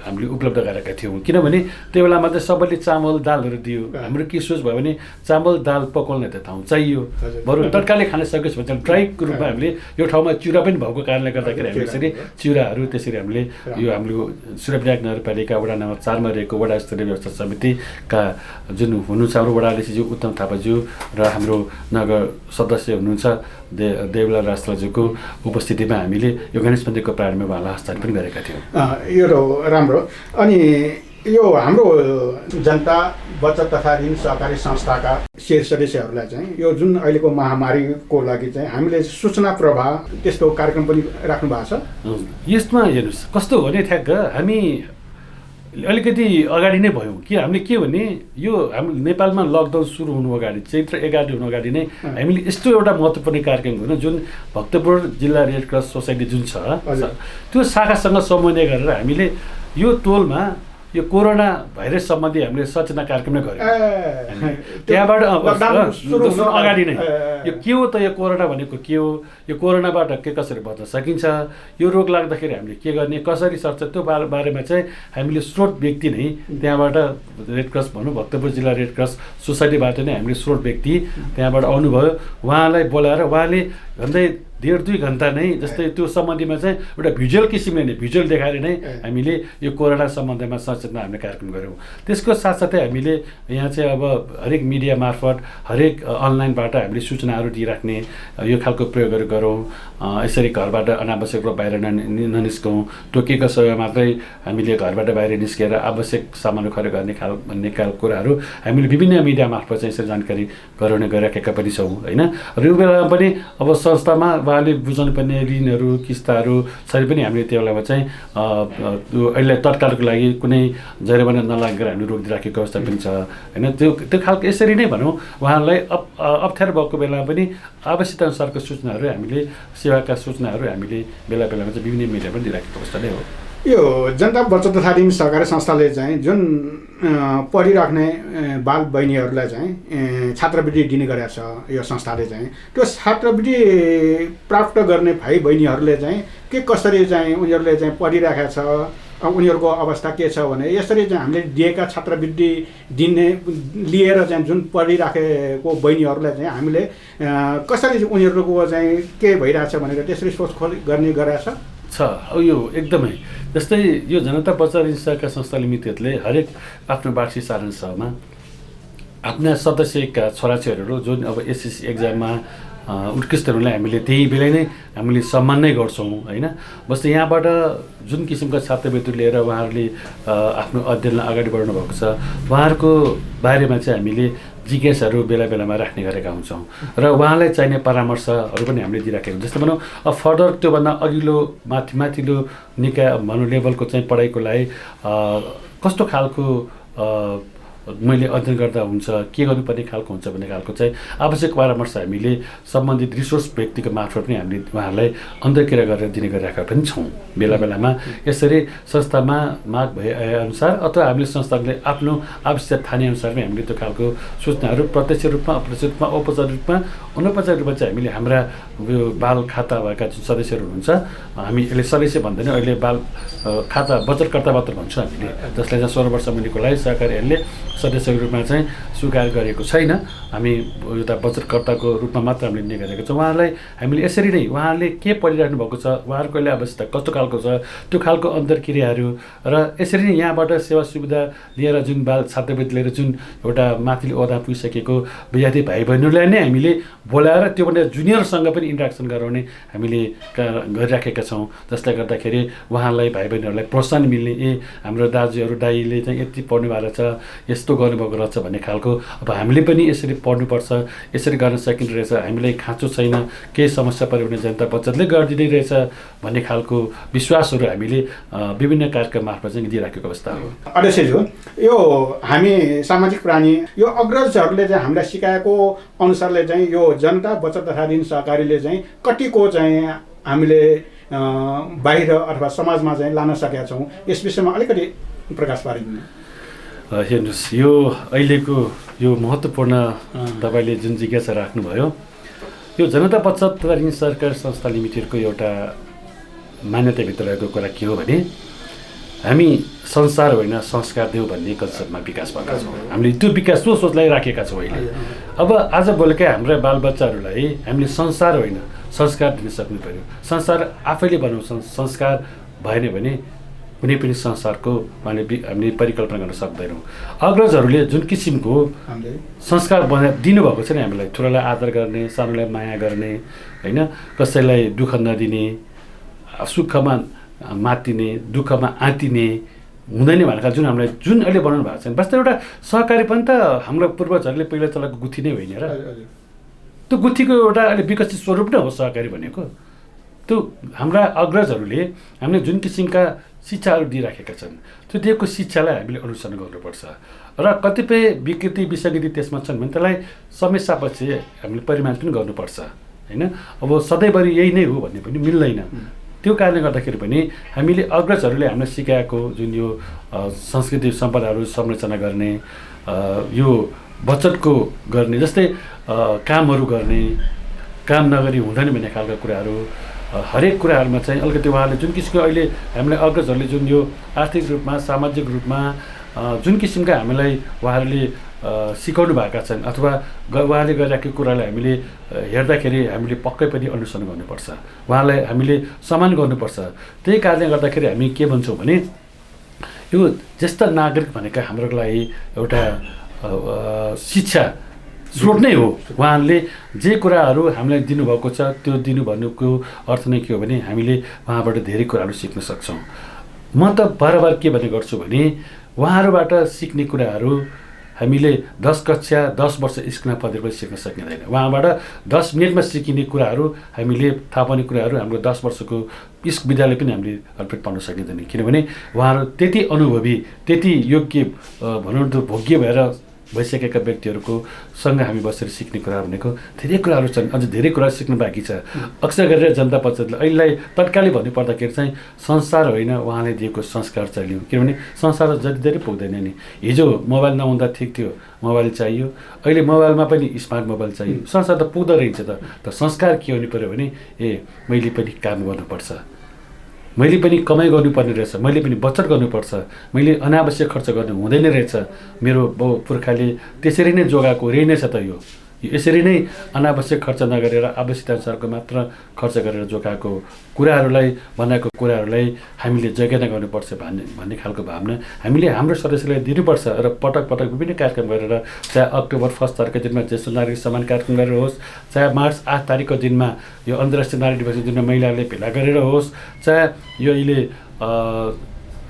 S2: हामीले उपलब्ध गराएका थियौँ। किनभने त्यो बेलामा चाहिँ सबैले चामल दालहरू दियो। हाम्रो के सोच भयो भने चामल दाल पकाउने त ठाउँ चाहियो, बरु तड्काले खान सकियोस् भने ड्राईको रूपमा हामीले यो ठाउँमा चिउरा पनि भएको कारणले गर्दाखेरि हामीले यसरी चिउराहरू त्यसरी हामीले यो हाम्रो सूर्यप्रयाग नगरपालिका वडा नम्बर 4 मा रहेको वडा स्तरीय व्यवस्था समितिका जुन हुनुहुन्छ हाम्रो वडा अध्यक्षज्यू उत्तम थापाज्यू र हाम्रो नगर सदस्य हुनुहुन्छ देवलाल राष्ट्रज्यूको उपस्थितिमा हामीले यो गणेश मन्दिरको प्रारम्भमा उहाँलाई हस्तान्तरण पनि गरेका थियौँ।
S1: यो राम्रो। अनि यो हाम्रो जनता बचत तथा ऋण सहकारी संस्थाका सदस्यहरूलाई चाहिँ यो जुन अहिलेको महामारीको लागि चाहिँ हामीले सूचना प्रवाह त्यस्तो कार्यक्रम पनि राख्नु भएको छ।
S2: यसमा हेर्नुहोस् कस्तो हो भने ठ्याक्क हामी अलिकति अगाडि नै भयौँ कि हामीले के भने यो हाम्रो नेपालमा लकडाउन सुरु हुनु अगाडि चैत्र 11 हुनु अगाडि नै हामीले यस्तो एउटा महत्त्वपूर्ण कार्यक्रम गर्नु, जुन भक्तपुर जिल्ला रेड क्रस सोसाइटी जुन छ त्यो शाखासँग समन्वय गरेर हामीले यो टोलमा यो कोरोना भाइरस सम्बन्धी हामीले सचेतना कार्यक्रम नै गऱ्यौँ। त्यहाँबाट अगाडि नै यो के हो त, यो कोरोना भनेको के हो, यो कोरोनाबाट के कसरी बच्न सकिन्छ, यो रोग लाग्दाखेरि हामीले के गर्ने, कसरी सर्छ, त्यो बारेमा चाहिँ हामीले स्रोत व्यक्ति नै त्यहाँबाट रेड क्रस भनौँ भक्तपुर जिल्ला रेड क्रस सोसाइटीबाट नै हामीले स्रोत व्यक्ति त्यहाँबाट आउनुभयो। उहाँलाई बोलाएर उहाँले झन्डै 1.5-2 घन्टा नै जस्तै त्यो सम्बन्धीमा चाहिँ एउटा भिजुअल किसिमले नै भिजुअल देखाएर नै हामीले यो कोरोना सम्बन्धमा सचेतना हामीले कार्यक्रम गऱ्यौँ। त्यसको साथसाथै हामीले यहाँ चाहिँ अब हरेक मिडिया मार्फत हरेक अनलाइनबाट हामीले सूचनाहरू दिइराख्ने यो खालको प्रयोगहरू गरौँ। यसरी घरबाट अनावश्यक रूपमा बाहिर ननिस्कौँ, तोकिएको समय मात्रै हामीले घरबाट बाहिर निस्केर आवश्यक सामानहरू खरिद गर्ने भन्ने खालको कुराहरू हामीले विभिन्न मिडिया मार्फत चाहिँ यसरी जानकारी गराउने गरिराखेका पनि छौँ होइन। र यो बेलामा पनि अब संस्थामा उहाँले बुझाउनु पर्ने ऋणहरू किस्ताहरू सबै पनि हामीले त्यो बेलामा चाहिँ अहिले तत्कालको लागि कुनै जरिवाना नलागेर हामीले रोकिदिइराखेको अवस्था पनि छ होइन। त्यो खालको यसरी नै भनौँ उहाँहरूलाई अप्ठ्यारो भएको बेलामा पनि आवश्यकता अनुसारको सूचनाहरू हामीले सेवाका सूचनाहरू हामीले बेला बेलामा चाहिँ विभिन्न मिडियामा दिइराखेको अवस्था नै हो।
S1: यो जनता बचत तथा ऋण सहकारी संस्थाले चाहिँ जुन पढिराख्ने बाल बहिनीहरूलाई चाहिँ छात्रवृत्ति दिने गरेको छ यो संस्थाले चाहिँ, त्यो छात्रवृत्ति प्राप्त गर्ने भाइ बहिनीहरूले चाहिँ के कसरी चाहिँ उनीहरूले चाहिँ पढिराखेको छ, उनीहरूको अवस्था के छ भने यसरी चाहिँ हामीले दिएका छात्रवृत्ति दिने लिएर चाहिँ जुन पढिराखेको बहिनीहरूलाई चाहिँ हामीले कसरी उनीहरूको चाहिँ के भइरहेछ भनेर त्यसरी सोधखोज गर्ने गरेको
S2: छ। यो एकदमै जस्तै यो जनता बचत ऋण सहकारी संस्था लिमिटेडले हरेक आफ्नो वार्षिक सारांश सभामा आफ्ना सदस्यका छोराछोरीहरू जुन अब एसएससी एक्जाममा उत्कृष्ट हुनुलाई हामीले त्यही बेला नै हामीले सम्मान नै गर्छौँ होइन। बस्तै यहाँबाट जुन किसिमका छात्रवृत्ति लिएर उहाँहरूले आफ्नो अध्ययनलाई अगाडि बढाउनु भएको छ उहाँहरूको बारेमा चाहिँ हामीले जिज्ञासाहरू बेला बेलामा राख्ने गरेका हुन्छौँ र उहाँलाई चाहिने परामर्शहरू पनि हामीले दिइराखेका हुन्छ। जस्तै भनौँ अब फर्दर त्योभन्दा अघिल्लो माथिल्लो निकाय भनौँ लेभलको चाहिँ पढाइको लागि कस्तो खालको मैले अध्ययन गर्दा हुन्छ, के गर्नुपर्ने खालको हुन्छ भन्ने खालको चाहिँ आवश्यक परामर्श हामीले सम्बन्धित रिसोर्स व्यक्तिको मार्फत पनि हामीले उहाँहरूलाई अन्तर्क्रिया गरेर दिने गरिरहेका पनि छौँ। बेला बेलामा यसरी संस्थामा माग भए अनुसार अथवा हामीले संस्थाले आफ्नो आवश्यक ठानेअनुसार नै हामीले त्यो खालको सूचनाहरू प्रत्यक्ष रूपमा अप्रत्यक्ष रूपमा औपचारिक रूपमा अनौपचारिक रूपमा चाहिँ हामीले हाम्रा यो बाल खाता भएका जुन सदस्यहरू हुनुहुन्छ, हामी यसले सदस्य भन्दैन, अहिले बाल खाता बचतकर्ता मात्र भन्छौँ हामीले, जसलाई चाहिँ 16 वर्ष मुनिको लागि सरकारहरूले सदस्यको रूपमा चाहिँ स्वीकार गरेको छैन। हामी एउटा बचतकर्ताको रूपमा मात्र हामीले लिने गरेको छौँ। उहाँहरूलाई हामीले यसरी नै उहाँहरूले के पढिराख्नु भएको छ, उहाँहरूको अहिले आवश्यकता कस्तो खालको छ, त्यो खालको अन्तर्क्रियाहरू र यसरी नै यहाँबाट सेवा सुविधा लिएर जुन बाल छात्रवृत्ति लिएर जुन एउटा माथिल्लो ओहदा पुगिसकेको विद्यार्थी भाइ बहिनीहरूलाई नै हामीले बोलाएर त्योभन्दा जुनियरसँग पनि इन्ट्रेक्सन गराउने हामीले गरिराखेका छौँ। जसले गर्दाखेरि उहाँलाई भाइ बहिनीहरूलाई प्रोत्साहन मिल्ने, हाम्रो दाजुहरू दाइले चाहिँ यति पढ्नु भएको छ, यस यस्तो गर्नुभएको रहेछ भन्ने खालको अब हामीले पनि यसरी पढ्नुपर्छ, यसरी गर्न सकिने रहेछ, हामीलाई खाँचो छैन, केही समस्या पऱ्यो भने जनता बचतले गरिदिँदै रहेछ भन्ने खालको विश्वासहरू हामीले विभिन्न कार्यक्रम मार्फत चाहिँ दिइराखेको अवस्था हो।
S1: अध्यक्षज्यू, यो हामी सामाजिक प्राणी, यो अग्रजहरूले चाहिँ हामीलाई सिकाएको अनुसारले चाहिँ यो जनता बचत तथा ऋण सहकारीले चाहिँ कतिको चाहिँ हामीले बाहिर अथवा समाजमा चाहिँ लान सकेका छौँ, यस विषयमा अलिकति प्रकाश पारिदिनु।
S2: हेर्नुहोस्, यो अहिलेको यो महत्त्वपूर्ण तपाईँले जुन जिज्ञासा राख्नुभयो, यो जनता बचत तथा ऋण सहकारी संस्था लिमिटेडको एउटा मान्यताभित्र रहेको कुरा के हो भने हामी संसार होइन संस्कार देऊ भन्ने कन्सेप्टमा विकास भएका छौँ। हामीले त्यो विकास सोचलाई राखेका छौँ अहिले। अब आज बेलुका हाम्रा बालबच्चाहरूलाई हामीले संसार होइन संस्कार दिन सक्नु पऱ्यो। संसार आफैले बनाउँछ, संस्कार भएन भने कुनै पनि संसारको हामीले परिकल्पना गर्न सक्दैनौँ। अग्रजहरूले जुन किसिमको संस्कार दिनुभएको छ नि हामीलाई, ठुलोलाई आदर गर्ने, सानोलाई माया गर्ने, होइन, कसैलाई दुःख नदिने, सुखमा मातिने, दुःखमा आँतिने हुँदैन भनेर जुन हामीलाई जुन अहिले बनाउनु भएको छ, वास्तव एउटा सहकारी पनि त हाम्रो पूर्वजहरूले पहिला चलाएको गुथी नै होइन र? त्यो गुथीको एउटा अहिले विकसित स्वरूप नै हो सहकारी भनेको। त्यो हाम्रा अग्रजहरूले हामीले जुन किसिमका शिक्षाहरू दिइराखेका छन्, त्यो दिएको शिक्षालाई हामीले अनुसरण गर्नुपर्छ र कतिपय विकृति विसङ्गति त्यसमा छन् भने त्यसलाई समय सापेक्ष हामीले परिमार्जन पनि गर्नुपर्छ, होइन। अब सधैँभरि यही नै हो भन्ने पनि मिल्दैन। त्यो कारणले गर्दाखेरि पनि हामीले अग्रजहरूले हामीलाई सिकाएको जुन यो संस्कृति सम्पदाहरू संरचना गर्ने, यो बचतको गर्ने, जस्तै कामहरू गर्ने, काम नगरी हुँदैन भन्ने खालका कुराहरू, हरेक कुराहरूमा चाहिँ अलिकति उहाँले जुन किसिमको अहिले हामीलाई अग्रजहरूले जुन यो आर्थिक रूपमा सामाजिक रूपमा जुन किसिमका हामीलाई उहाँहरूले सिकाउनु भएका छन् अथवा उहाँले गरिराखेको कुरालाई हामीले हेर्दाखेरि हामीले पक्कै पनि अनुसरण गर्नुपर्छ, उहाँलाई हामीले सम्मान गर्नुपर्छ। त्यही कारणले गर्दाखेरि हामी के भन्छौँ भने यो ज्येष्ठ नागरिक भनेका हाम्रो लागि एउटा शिक्षा स्रोत नै हो। उहाँले जे कुराहरू हामीलाई दिनुभएको छ त्यो दिनु भन्नुको अर्थ नै के हो भने हामीले उहाँबाट धेरै कुराहरू सिक्न सक्छौँ। म त बार के भन्ने गर्छु भने उहाँहरूबाट सिक्ने कुराहरू हामीले 10 कक्षा 10 वर्ष स्कुलमा पढेर पनि सिक्न सकिँदैन। उहाँबाट 10 मिनटमा सिकिने कुराहरू, हामीले थाहा पाउने कुराहरू हाम्रो 10 वर्षको विद्यालय पनि हामीले अल्पट पाउन सकिँदैन, किनभने उहाँहरू त्यति अनुभवी, त्यति योग्य भनौँ त भोग्य भएर भइसकेका व्यक्तिहरूको सँग हामी बसेर सिक्ने कुरा भनेको धेरै कुराहरू छन्। अझ धेरै कुरा सिक्नु बाँकी छ। अक्सर गरेर जनता बचतले अहिलेलाई तत्कालै भन्नुपर्दाखेरि चाहिँ संसार होइन उहाँले दिएको संस्कार चाहियो, किनभने संसार जति धेरै पुग्दैन नि। हिजो मोबाइल नहुँदा ठिक थियो, मोबाइल चाहियो, अहिले मोबाइलमा पनि स्मार्ट मोबाइल चाहियो, संसार त पुग्दो रहेछ त संस्कार के हुनु पऱ्यो भने मैले पनि काम गर्नुपर्छ, मैले पनि कमाइ गर्नुपर्ने रहेछ, मैले पनि बचत गर्नुपर्छ, मैले अनावश्यक खर्च गर्नु हुँदैन रहेछ, मेरो बाउ पुर्खाले त्यसरी नै जोगाएको रहेनछ त। यो यसरी नै अनावश्यक खर्च नगरेर आवश्यकताअनुसारको मात्र खर्च गरेर जोगाएको कुराहरूलाई, बनाएको कुराहरूलाई हामीले जगेर्ना गर्नुपर्छ भन्ने खालको भावना हामीले हाम्रो सदस्यलाई दिनुपर्छ। र पटक पटक विभिन्न कार्यक्रम गरेर, चाहे अक्टोबर 1 तारिकको दिनमा ज्येष्ठ नागरिक सम्मान कार्यक्रम गरेर होस्, चाहे मार्च 8 तारिकको दिनमा यो अन्तर्राष्ट्रिय नारी दिवसको दिनमा महिलाहरूले भेला गरेर होस्, चाहे यो अहिले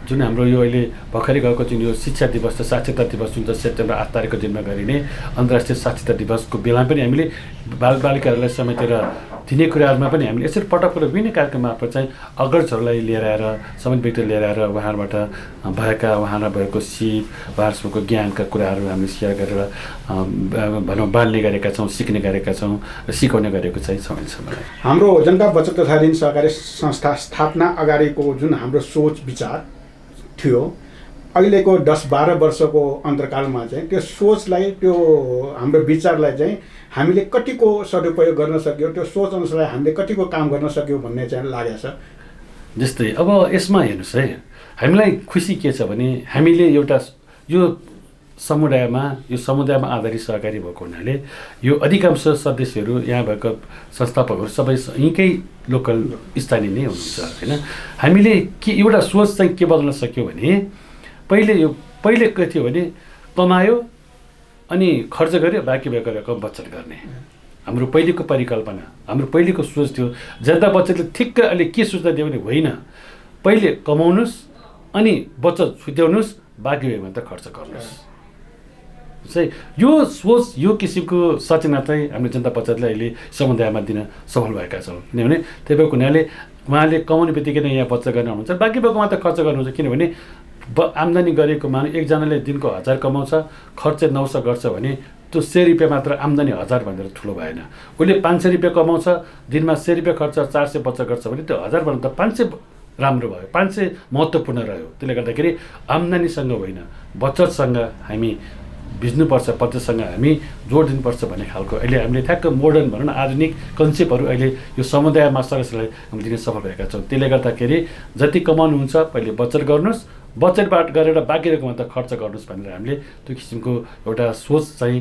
S2: जुन हाम्रो यो अहिले भर्खरै गएको जुन यो शिक्षा दिवस र साक्षरता दिवस जुन चाहिँ सेप्टेम्बर 8 तारिकको दिनमा गरिने अन्तर्राष्ट्रिय साक्षरता दिवसको बेलामा पनि हामीले बालबालिकाहरूलाई समेटेर दिने कुराहरूमा पनि हामीले यसरी पटक पटक विभिन्न कार्यक्रम मार्फत चाहिँ अग्रजहरूलाई लिएर आएर, सम्बन्धित व्यक्तिहरू लिएर आएर उहाँहरूबाट उहाँहरूलाई भएको सिप, उहाँहरूसँगको ज्ञानका कुराहरू हामीले सेयर गरेर भनौँ बाँड्ने गरेका छौँ, सिक्ने गरेका छौँ र सिकाउने गरेको चाहिँ छ।
S1: हाम्रो जनता बचत तथा ऋण सहकारी संस्था स्थापना अगाडिको जुन हाम्रो सोच विचार थियो, अहिलेको 10-12 वर्षको अन्तर्कालमा चाहिँ त्यो सोचलाई, त्यो हाम्रो विचारलाई चाहिँ हामीले कतिको सदुपयोग गर्न सक्यो, त्यो सोच अनुसार हामीले कतिको काम गर्न सक्यो भन्ने चाहिँ लागेको छ।
S2: जस्तै अब यसमा हेर्नुहोस् है, हामीलाई खुसी के छ भने हामीले एउटा यो समुदायमा आधारित सहकारी भएको हुनाले यो अधिकांश सदस्यहरू, यहाँ भएको संस्थापकहरू सबै यहीँकै लोकल स्थानीय नै हुनुहुन्छ, होइन। हामीले के एउटा सोच चाहिँ के बदल्न सक्यो भने पहिले के थियो भने कमायो अनि खर्च गर्यो, बाँकी भएको रकम बचत गर्ने हाम्रो पहिलेको परिकल्पना, हाम्रो पहिलेको सोच थियो। जनता बचतले ठिक्क अहिले के सोच्दा दियो भने होइन, पहिले कमाउनुहोस् अनि बचत छुट्याउनुहोस्, बाँकी भयो भने त खर्च गर्नुहोस्। चाहिँ यो सोच यो किसिमको सचेतना चाहिँ हामीले जनता पञ्चायतले अहिले समुदायमा दिन सफल भएका छौँ। किनभने त्यही भएको हुनाले उहाँले कमाउने बित्तिकै नै यहाँ बचत गर्ने हुनुहुन्छ, बाँकी भएकोमा त खर्च गर्नुहुन्छ। किनभने आम्दानी गरेको मानव एकजनाले दिनको 1000 कमाउँछ, खर्च 900 गर्छ भने त्यो 100 रुपियाँ मात्र आम्दानी 1000 भनेर ठुलो भएन। उसले 500 रुपियाँ कमाउँछ, दिनमा 100 रुपियाँ खर्च 400 बचत गर्छ भने त्यो 1000 भन्दा 500 राम्रो भयो, 500 महत्त्वपूर्ण रह्यो। त्यसले गर्दाखेरि आम्दानीसँग होइन बचतसँग हामी भिज्नुपर्छ, बचतसँग हामी जोड दिनुपर्छ भन्ने खालको अहिले हामीले ठ्याक्क मोडर्न भनौँ न आधुनिक कन्सेप्टहरू अहिले यो समुदायमा सदस्यलाई हामी दिन सफल भएका छौँ। त्यसले गर्दाखेरि जति कमाउनुहुन्छ पहिले बचत गर्नुहोस्, बचतबाट गरेर बाँकी रकम त खर्च गर्नुहोस् भनेर हामीले त्यो किसिमको एउटा सोच चाहिँ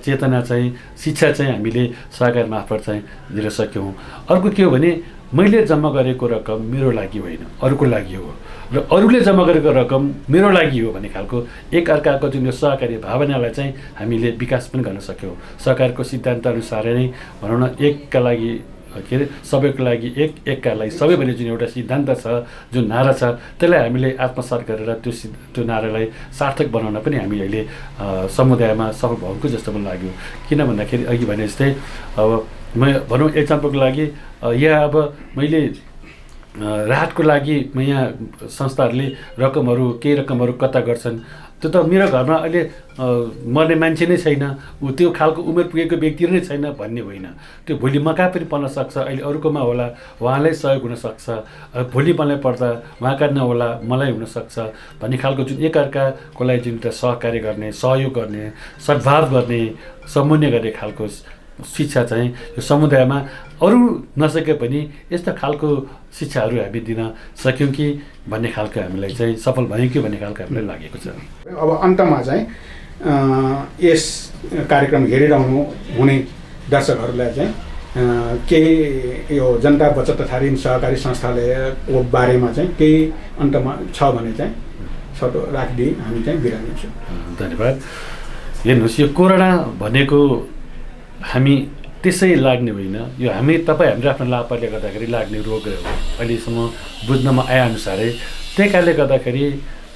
S2: चेतना चाहिँ शिक्षा चाहिँ हामीले सहकारी मार्फत चाहिँ दिन सक्यौँ। अर्को के हो भने मैले जम्मा गरेको रकम मेरो लागि होइन अरूको लागि हो र अरूले जम्मा गरेको रकम मेरो लागि हो भन्ने खालको एकअर्काको जुन यो सहकारी भावनालाई चाहिँ हामीले विकास पनि गर्न सक्यौँ। सहकारको सिद्धान्तअनुसार नै भनौँ न एकका लागि के अरे सबैको लागि एक, एकका लागि सबै भन्ने जुन एउटा सिद्धान्त छ, जुन नारा छ, त्यसलाई हामीले आत्मसात गरेर त्यो नारालाई सार्थक बनाउन पनि हामी अहिले समुदायमा सफल भएको जस्तो पनि लाग्यो। किन भन्दाखेरि अघि भने जस्तै अब म भनौँ एक्जाम्पलको लागि यहाँ अब मैले राहतको लागि यहाँ संस्थाहरूले केही रकमहरू कता गर्छन्, त्यो त मेरो घरमा अहिले मर्ने मान्छे नै छैन, त्यो खालको उमेर पुगेको व्यक्ति नै छैन भन्ने होइन। त्यो भोलि मका पनि पर्न सक्छ, अहिले अरूकोमा होला उहाँलाई सहयोग हुनसक्छ, भोलि मलाई पर्दा उहाँका नहोला मलाई हुनसक्छ भन्ने खालको जुन एकअर्काको लागि जुन एउटा सहकार्य गर्ने, सहयोग गर्ने, सद्भाव गर्ने, समन्वय गर्ने खालको शिक्षा चाहिँ यो समुदायमा अरू नसके पनि यस्तो खालको शिक्षाहरू हामी दिन सक्यौँ कि भन्ने खालको हामीलाई चाहिँ सफल भयो कि भन्ने खालको हामीलाई लागेको छ।
S1: अब अन्तमा चाहिँ यस कार्यक्रम हेरिरहनु हुने दर्शकहरूलाई चाहिँ केही यो जनता बचत तथा ऋण सहकारी संस्थालयको बारेमा चाहिँ केही अन्तमा छ भने चाहिँ छोटो राखिदिई हामी चाहिँ बिरामी छौँ।
S2: धन्यवाद। हेर्नुहोस्, यो कोरोना भनेको हामी त्यसै लाग्ने होइन, यो हाम्रो आफ्नो लापरवाहीले गर्दाखेरि लाग्ने रोग हो अहिलेसम्म बुझ्नमा आएअनुसारै। त्यही कारणले गर्दाखेरि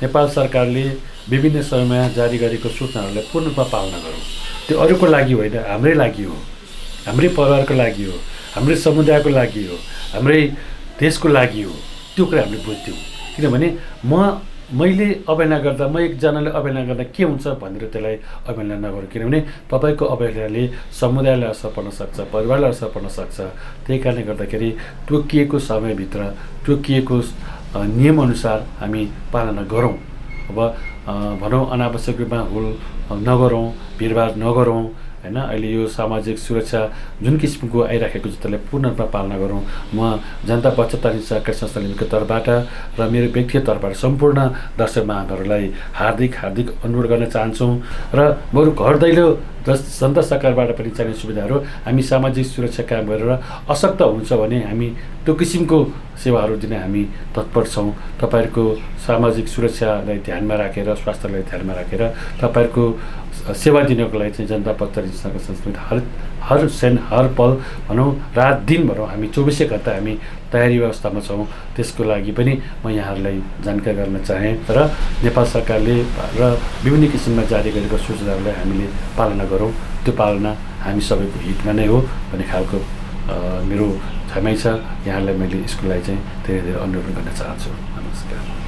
S2: नेपाल सरकारले विभिन्न समयमा जारी गरेको सूचनाहरूलाई पूर्ण रूपमा पालना गरौँ। त्यो अरूको लागि होइन, हाम्रै लागि हो, हाम्रै परिवारको लागि हो, हाम्रै समुदायको लागि हो, हाम्रै देशको लागि हो। त्यो कुरा हामीले बुझ्थ्यौँ। किनभने मैले अवहेलना गर्दा, म एकजनाले अवहेलना गर्दा के हुन्छ भनेर त्यसलाई अवहेलना नगरौँ। किनभने तपाईँको अवहेलनाले समुदायलाई असर पर्न सक्छ, परिवारलाई असर पर्न सक्छ। त्यही कारणले गर्दाखेरि तोकिएको समयभित्र तोकिएको नियमअनुसार हामी पालना गरौँ। अब भनौँ अनावश्यक रूपमा हुल नगरौँ, भिडभाड नगरौँ होइन। अहिले यो सामाजिक सुरक्षा जुन किसिमको आइराखेको छ त्यसलाई पूर्ण रूपमा पालना गरौँ। म जनता बचत तथा सहकारी संस्था लिमिटेडको तर्फबाट र मेरो व्यक्तिगत तर्फबाट सम्पूर्ण दर्शक महानुभावहरूलाई हार्दिक अनुरोध गर्न चाहन्छौँ। र बरु घर दैलो जनता सरकारबाट पनि चाहिने सुविधाहरू हामी सामाजिक सुरक्षा काम गरेर अशक्त हुन्छ भने हामी त्यो किसिमको सेवाहरू दिन हामी तत्पर छौँ। तपाईँहरूको सामाजिक सुरक्षालाई ध्यानमा राखेर, स्वास्थ्यलाई ध्यानमा राखेर तपाईँहरूको सेवा दिनको लागि चाहिँ जनता पञ्चायत संस्था हर पल भनौँ रात दिन भनौँ हामी 24 घन्टा हामी तयारी अवस्थामा छौँ। त्यसको लागि पनि म यहाँहरूलाई जानकारी गर्न चाहेँ र नेपाल सरकारले र विभिन्न किसिममा जारी गरेको सूचनाहरूलाई हामीले पालना गरौँ। त्यो पालना हामी सबैको हितमा नै हो भन्ने खालको मेरो क्षमै छ। यहाँलाई मैले यसको लागि चाहिँ धेरै अनुरोध गर्न चाहन्छु। नमस्कार।